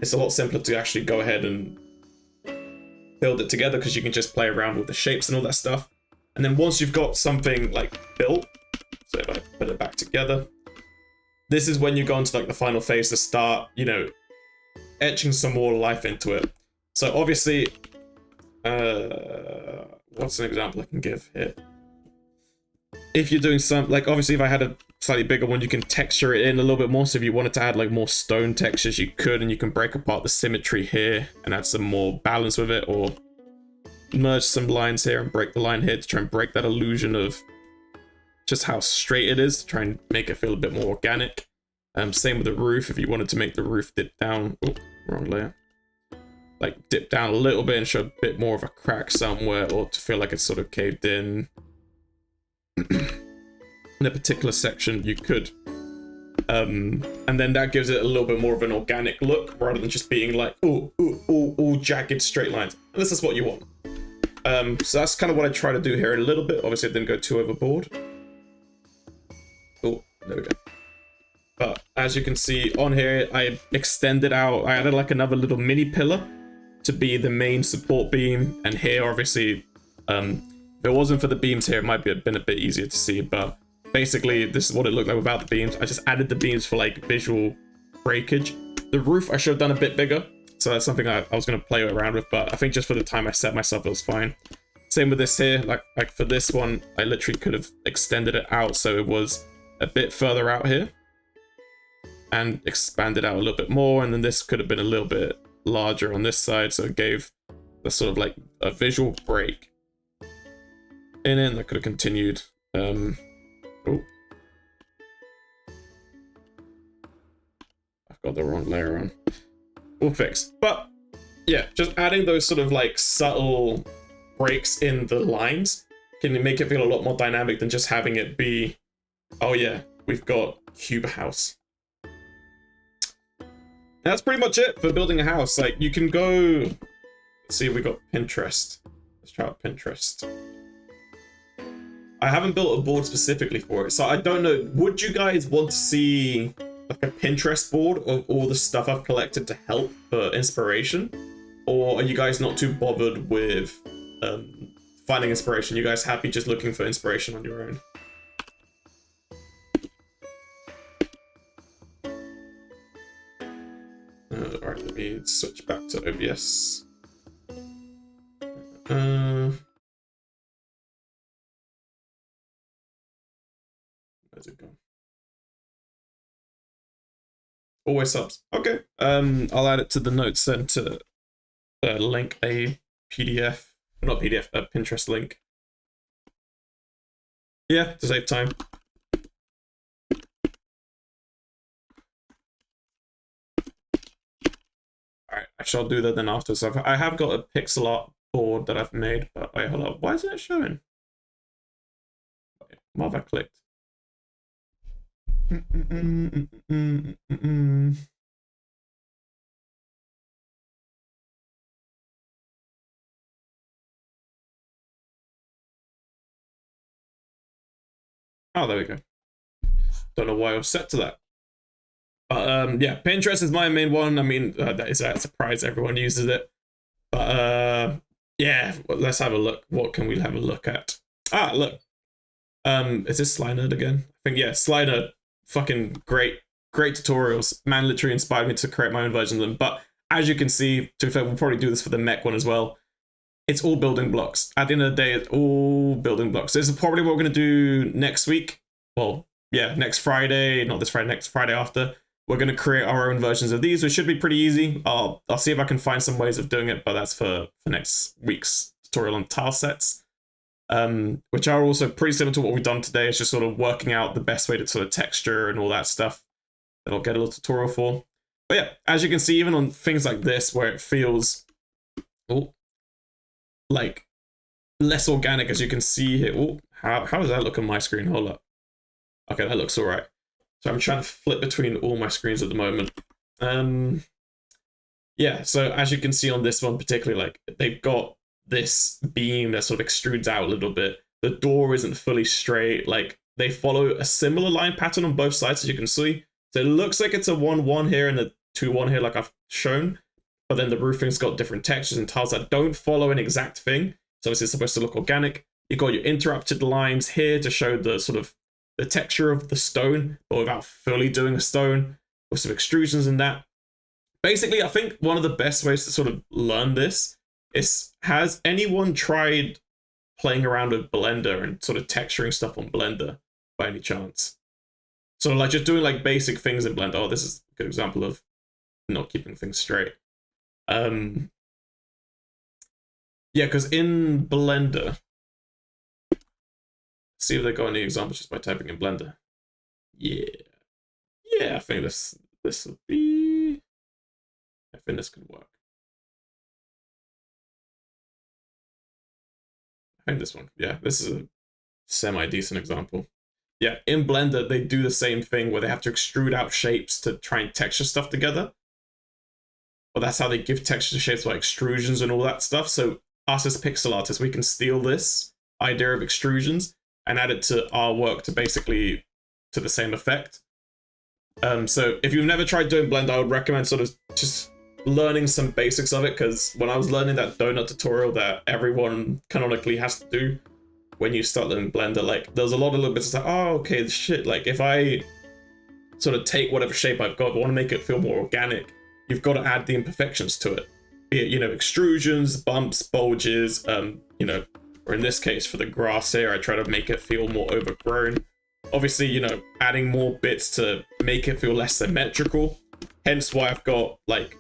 it's a lot simpler to actually go ahead and build it together because you can just play around with the shapes and all that stuff. And then once you've got something like built, so if I put it back together, this is when you go into like the final phase to start, you know, etching some more life into it. So obviously, what's an example I can give here? If you're doing some, like obviously if I had a slightly bigger one, you can texture it in a little bit more. So if you wanted to add like more stone textures, you could, and you can break apart the symmetry here and add some more balance with it, or merge some lines here and break the line here to try and break that illusion of just how straight it is, to try and make it feel a bit more organic. Same with the roof. If you wanted to make the roof dip down, oh, wrong layer, like dip down a little bit and show a bit more of a crack somewhere, or to feel like it's sort of caved in in a particular section, you could. And then that gives it a little bit more of an organic look rather than just being like all jagged straight lines. And this is what you want. So that's kind of what I try to do here a little bit. Obviously I didn't go too overboard. Oh, there we go. But as you can see on here, I extended out, I added like another little mini pillar to be the main support beam. And here, obviously, if it wasn't for the beams here, it might have been a bit easier to see. But basically, this is what it looked like without the beams. I just added the beams for like visual breakage. The roof I should have done a bit bigger. So that's something I was going to play around with. But I think just for the time I set myself, it was fine. Same with this here. Like for this one, I literally could have extended it out so it was a bit further out here and expanded out a little bit more. And then this could have been a little bit larger on this side, so it gave the sort of like a visual break in it. And I could have continued. Oh, I've got the wrong layer on. We'll fix. But yeah, just adding those sort of like subtle breaks in the lines can make it feel a lot more dynamic than just having it be, oh yeah, we've got cube house. That's pretty much it for building a house. Like, you can go, let's see if we got Pinterest. Let's try out Pinterest. I haven't built a board specifically for it, so I don't know. Would you guys want to see like a Pinterest board of all the stuff I've collected to help for inspiration? Or are you guys not too bothered with finding inspiration? You guys happy just looking for inspiration on your own? Alright, let me switch back to OBS. Where's it gone? Always subs. Okay. I'll add it to the notes then to link a PDF. Not PDF, a Pinterest link. Yeah, to save time. Alright, I shall do that then after. So I have got a pixel art board that I've made, but wait, hold up. Why isn't it showing? Wait, what have I clicked? Oh, there we go. Don't know why I was set to that. But yeah, Pinterest is my main one. I mean, that is a surprise everyone uses it. But yeah, let's have a look. What can we have a look at? Ah, look. Is this Sly Nerd again? I think, yeah, Sly Nerd. Fucking great tutorials. Man literally inspired me to create my own version of them. But as you can see, to be fair, we'll probably do this for the mech one as well. It's all building blocks. At the end of the day, it's all building blocks. This is probably what we're going to do next week. Well, yeah, next Friday. Not this Friday, next Friday after. We're going to create our own versions of these, which should be pretty easy. I'll see if I can find some ways of doing it, but that's for next week's tutorial on tile sets. Which are also pretty similar to what we've done today. It's just sort of working out the best way to sort of texture and all that stuff that I'll get a little tutorial for. But yeah, as you can see, even on things like this, where it feels like less organic, as you can see here. Oh, how does that look on my screen? Hold up. Okay, that looks all right. So I'm trying to flip between all my screens at the moment. Yeah, so as you can see on this one particularly, like they've got this beam that sort of extrudes out a little bit. The door isn't fully straight. Like they follow a similar line pattern on both sides, as you can see. So it looks like it's a 1-1 here and a 2-1 here, like I've shown. but then the roofing's got different textures and tiles that don't follow an exact thing. So obviously it's supposed to look organic. You've got your interrupted lines here to show the sort of the texture of the stone, but without fully doing a stone, with some extrusions in that. Basically, I think one of the best ways to sort of learn this is, has anyone tried playing around with Blender and sort of texturing stuff on Blender by any chance? So like just doing like basic things in Blender. Oh, this is a good example of not keeping things straight. Yeah, because in Blender, see if they got any examples just by typing in Blender. Yeah, I think this will be. I think this could work. I think this one. Yeah, this is a semi-decent example. Yeah, in Blender they do the same thing where they have to extrude out shapes to try and texture stuff together. But that's how they give texture to shapes, like extrusions and all that stuff. So us as pixel artists, we can steal this idea of extrusions and add it to our work to basically to the same effect. So if you've never tried doing Blender, I would recommend sort of just learning some basics of it, because when I was learning that donut tutorial that everyone canonically has to do when you start learning Blender, like there's a lot of little bits like, oh, okay, shit, like if I sort of take whatever shape I've got, I want to make it feel more organic, you've got to add the imperfections to it. Be it, you know, extrusions, bumps, bulges, you know, or in this case for the grass here, I try to make it feel more overgrown. Obviously, you know, adding more bits to make it feel less symmetrical. Hence why I've got like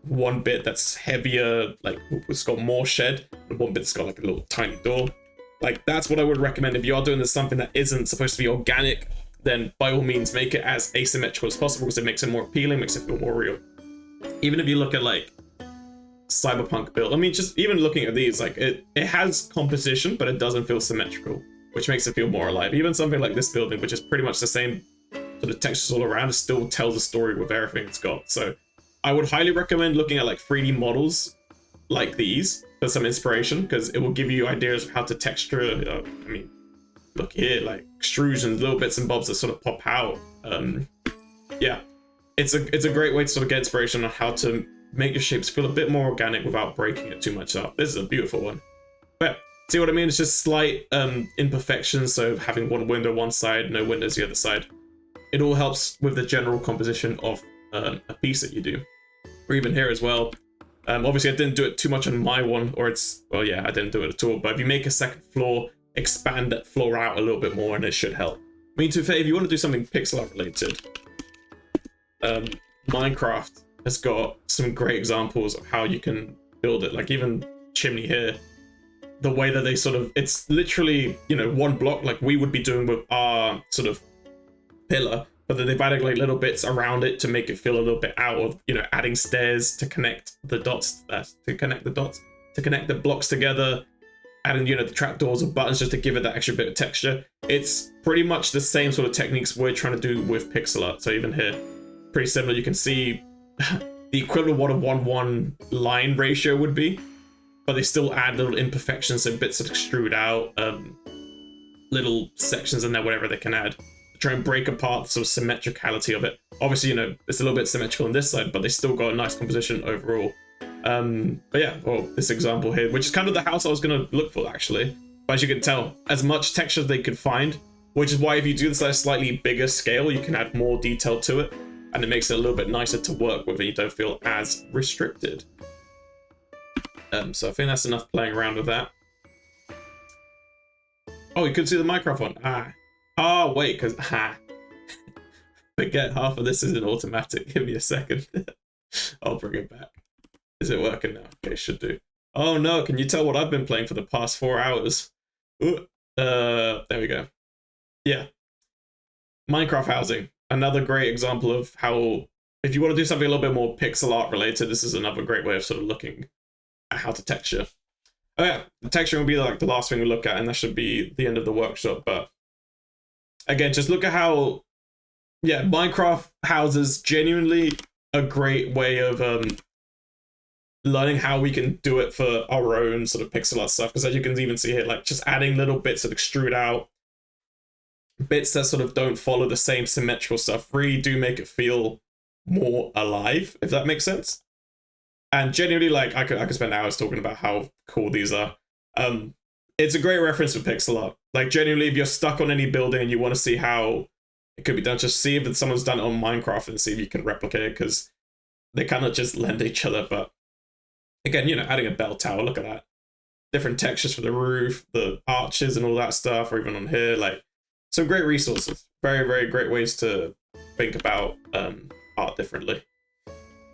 one bit that's heavier, like it's got more shed, and one bit's got like a little tiny door. Like that's what I would recommend if you are doing this something that isn't supposed to be organic. Then by all means make it as asymmetrical as possible, because it makes it more appealing, makes it feel more real. Even if you look at like cyberpunk build, I mean, just even looking at these, like it has composition, but it doesn't feel symmetrical, which makes it feel more alive. Even something like this building, which is pretty much the same sort of textures all around, it still tells a story with everything it's got. So I would highly recommend looking at like 3D models like these for some inspiration, because it will give you ideas of how to texture. I mean, look here, like extrusions, little bits and bobs that sort of pop out. Yeah, it's a great way to sort of get inspiration on how to make your shapes feel a bit more organic without breaking it too much up. This is a beautiful one. But see what I mean? It's just slight imperfections. So having one window one side, no windows the other side. It all helps with the general composition of a piece that you do. Or even here as well. Obviously I didn't do it too much on my one, or it's, well, yeah, I didn't do it at all. But if you make a second floor, expand that floor out a little bit more and it should help. I mean, to be fair, if you want to do something pixel art related, Minecraft has got some great examples of how you can build it. Like even chimney here, the way that they sort of, it's literally, you know, one block like we would be doing with our sort of pillar, but then they've added like little bits around it to make it feel a little bit out of, you know, adding stairs to connect the dots, to connect the blocks together, adding, you know, the trapdoors or buttons just to give it that extra bit of texture. It's pretty much the same sort of techniques we're trying to do with pixel art. So even here, pretty similar. You can see the equivalent of what a 1:1 line ratio would be, but they still add little imperfections, so bits that extrude out, little sections in there, whatever they can add to try and break apart the sort of symmetricality of it. Obviously, you know, it's a little bit symmetrical on this side, but they still got a nice composition overall. But yeah, well, this example here, which is kind of the house I was going to look for actually, but as you can tell, as much texture as they could find, which is why if you do this at a slightly bigger scale, you can add more detail to it, and it makes it a little bit nicer to work with, and you don't feel as restricted. So I think that's enough playing around with that. Oh, you could see the microphone. Oh, wait, because forget half of this isn't automatic. Give me a second. I'll bring it back. Is it working now? Okay, it should do. Oh no, can you tell what I've been playing for the past 4 hours? There we go. Yeah. Minecraft housing. Another great example of how, if you want to do something a little bit more pixel art related, this is another great way of sort of looking at how to texture. Oh yeah, the texturing will be like the last thing we look at, and that should be the end of the workshop. But again, just look at how, yeah, Minecraft houses genuinely a great way of learning how we can do it for our own sort of pixel art stuff. Because as you can even see here, like just adding little bits that extrude out, bits that sort of don't follow the same symmetrical stuff really do make it feel more alive, if that makes sense. And genuinely, like, I could spend hours talking about how cool these are. It's a great reference for pixel art. Like, genuinely, if you're stuck on any building and you want to see how it could be done, just see if someone's done it on Minecraft and see if you can replicate it, because they kind of just lend each other. But again, you know, adding a bell tower, look at that. Different textures for the roof, the arches and all that stuff, or even on here, like, some great resources. Very, very great ways to think about art differently.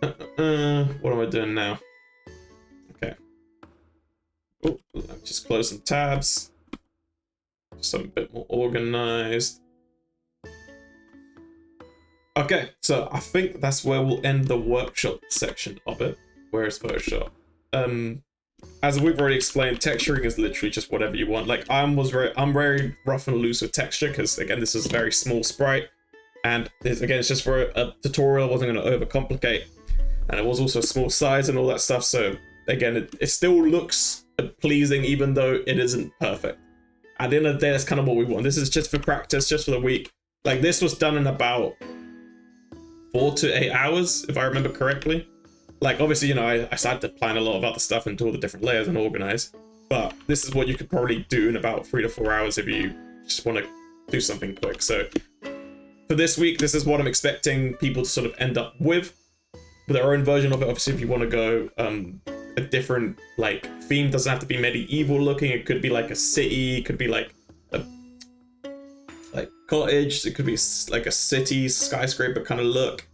What am I doing now? Okay. Oh, just close some tabs. Just a bit more organized. Okay, so I think that's where we'll end the workshop section of it. Where is Photoshop? As we've already explained, texturing is literally just whatever you want. Like, I'm very rough and loose with texture because, again, this is a very small sprite, and it's just for a tutorial. I wasn't going to overcomplicate, and it was also a small size and all that stuff. So again, it still looks pleasing even though it isn't perfect. At the end of the day, that's kind of what we want. This is just for practice, just for the week. Like, this was done in about 4 to 8 hours, if I remember correctly. Like, obviously, you know, I started to plan a lot of other stuff and do all the different layers and organize. But this is what you could probably do in about 3 to 4 hours if you just want to do something quick. So for this week, this is what I'm expecting people to sort of end up with their own version of it. Obviously, if you want to go a different, like, theme, doesn't have to be medieval looking. It could be like a city. It could be like a cottage. It could be like a city skyscraper kind of look.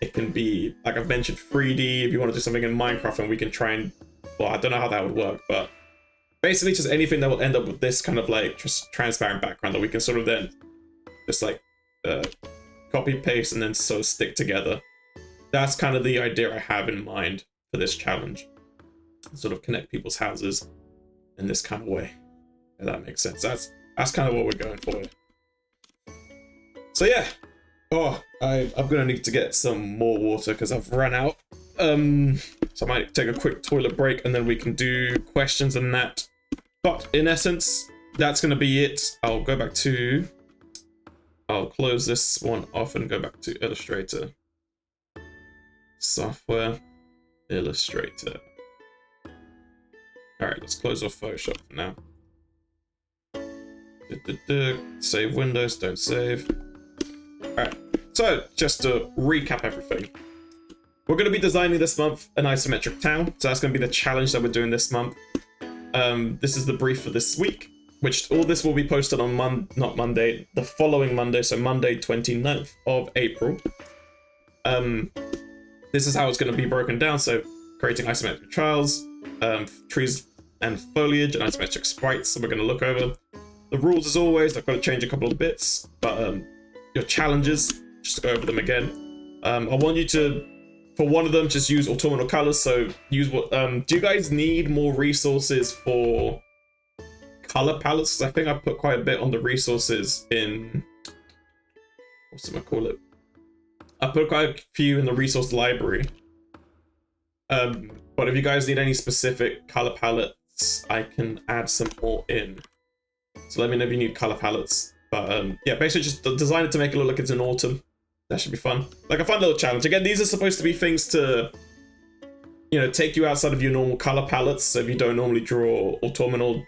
It can be, like I've mentioned, 3D if you want to do something in Minecraft, and we can try and, well, I don't know how that would work, but basically just anything that will end up with this kind of like just transparent background that we can sort of then just like copy paste and then sort of stick together. That's kind of the idea I have in mind for this challenge. Sort of connect people's houses in this kind of way. If that makes sense. That's kind of what we're going for. So yeah. Oh, I'm gonna need to get some more water because I've run out. So I might take a quick toilet break and then we can do questions and that. But in essence, that's gonna be it. I'll close this one off and go back to Illustrator. Software, Illustrator. All right, let's close off Photoshop for now. Save Windows, don't save. Alright, so just to recap everything. We're going to be designing this month an isometric town, so that's going to be the challenge that we're doing this month. This is the brief for this week, which all this will be posted on not Monday, the following Monday, so Monday 29th of April. This is how it's going to be broken down, so creating isometric tiles, trees and foliage, and isometric sprites, so we're going to look over. The rules, as always, I've got to change a couple of bits, but your challenges, just to go over them again. I want you to, for one of them, just use autumnal colors. So use what, do you guys need more resources for color palettes? Because I think I put quite a bit on the resources in, what's it call it? I put quite a few in the resource library. But if you guys need any specific color palettes, I can add some more in. So let me know if you need color palettes. But yeah, basically just design it to make it look like it's in autumn. That should be fun. Like a fun little challenge. Again, these are supposed to be things to, you know, take you outside of your normal color palettes. So if you don't normally draw autumnal,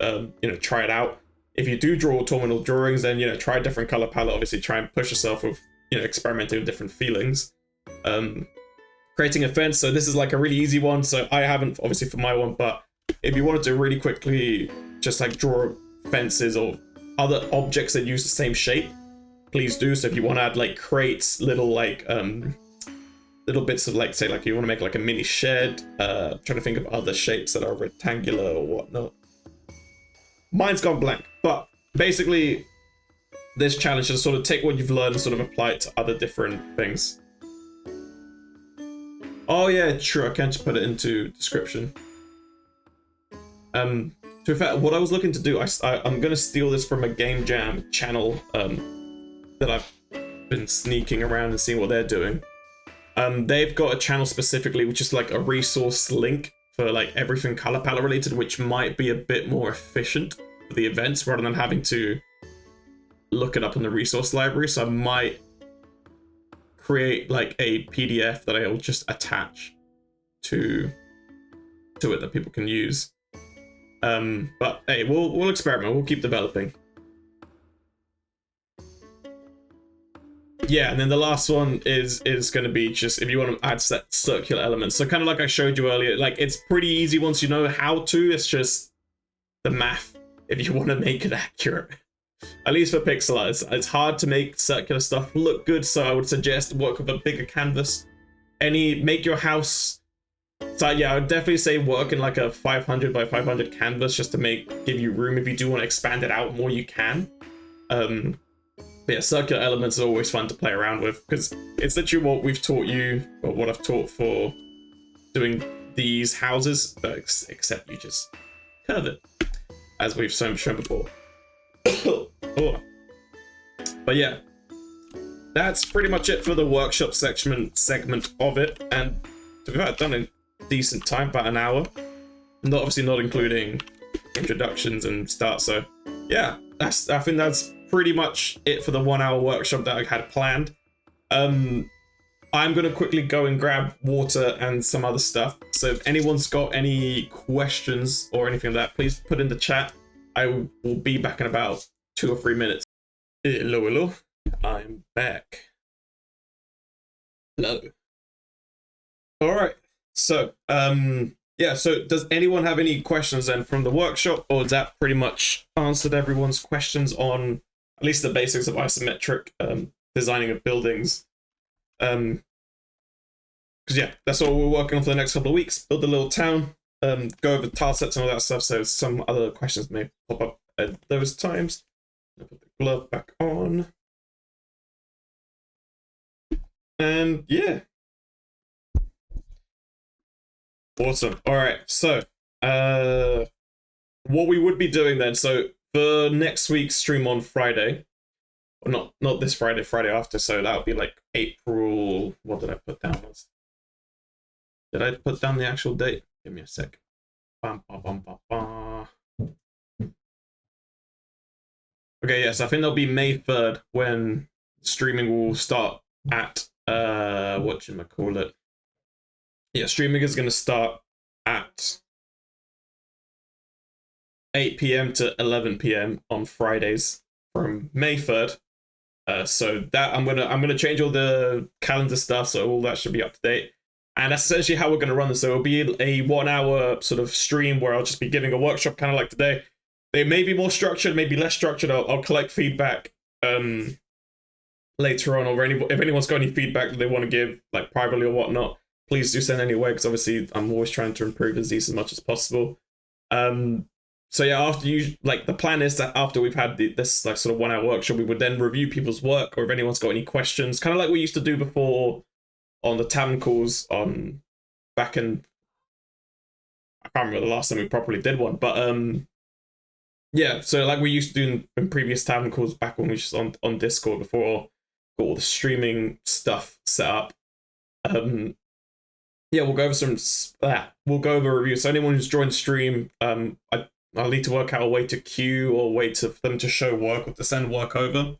you know, try it out. If you do draw autumnal drawings, then, you know, try a different color palette. Obviously, try and push yourself with, you know, experimenting with different feelings. Creating a fence. So this is like a really easy one. So I haven't, obviously, for my one, but if you wanted to really quickly just like draw fences or other objects that use the same shape, please do. So if you want to add like crates, little like little bits of like, say like you want to make like a mini shed, trying to think of other shapes that are rectangular or whatnot. Mine's gone blank, but basically this challenge is sort of take what you've learned and sort of apply it to other different things. Oh yeah, true, I can't just put it into description. To be fair, what I was looking to do, I'm gonna steal this from a Game Jam channel that I've been sneaking around and seeing what they're doing. They've got a channel specifically which is like a resource link for like everything color palette related, which might be a bit more efficient for the events rather than having to look it up in the resource library. So I might create like a PDF that I'll just attach to it that people can use. But hey, we'll experiment. We'll keep developing. Yeah, and then the last one is going to be just if you want to add circular elements. So kind of like I showed you earlier, like it's pretty easy once you know how to. It's just the math if you want to make it accurate. At least for pixel art, it's hard to make circular stuff look good. So I would suggest work with a bigger canvas. Make your house. So yeah, I would definitely say work in like a 500 by 500 canvas just to give you room. If you do want to expand it out more, you can. But yeah, circular elements are always fun to play around with because it's literally what we've taught you, or what I've taught for doing these houses, except you just curve it, as we've shown before. Oh. But yeah, that's pretty much it for the workshop segment of it, and to be fair, I've done in decent time, about an hour. Obviously not including introductions and start. So yeah, I think that's pretty much it for the 1 hour workshop that I had planned. I'm gonna quickly go and grab water and some other stuff. So if anyone's got any questions or anything like that, please put in the chat. I will be back in about 2 or 3 minutes. Hello, I'm back. Hello. All right. So yeah, so does anyone have any questions then from the workshop, or is that pretty much answered everyone's questions on at least the basics of isometric designing of buildings? Because yeah, that's what we're working on for the next couple of weeks. Build a little town, go over tile sets and all that stuff. So some other questions may pop up at those times. I'll put the glove back on. And yeah. Awesome. All right. So what we would be doing then, so for next week's stream on Friday, or not this Friday, Friday after, so that would be like April, what did I put down? Did I put down the actual date? Give me a sec. Bum, bum, bum, bum, bum. Okay, yes, I think that'll be May 3rd when streaming will start at whatchamacallit. Yeah, streaming is going to start at 8 p.m. to 11 p.m. on Fridays from May 3rd. So that I'm gonna change all the calendar stuff, so all that should be up to date. And that's essentially how we're gonna run this. So it'll be a 1 hour sort of stream where I'll just be giving a workshop, kind of like today. They may be more structured, maybe less structured. I'll collect feedback later on, or if anyone's got any feedback that they want to give, like privately or whatnot, please do send anyway, because obviously I'm always trying to improve these as much as possible. So yeah, after the plan is that after we've had this like sort of 1 hour workshop, we would then review people's work, or if anyone's got any questions, kind of like we used to do before on the Tavern calls back in, I can't remember the last time we properly did one, but yeah, so like we used to do in previous Tavern calls back when we were just on Discord before got all the streaming stuff set up. Yeah, we'll go over we'll go over a review. So anyone who's joined stream, I'll need to work out a way to queue or a way for them to show work or to send work over.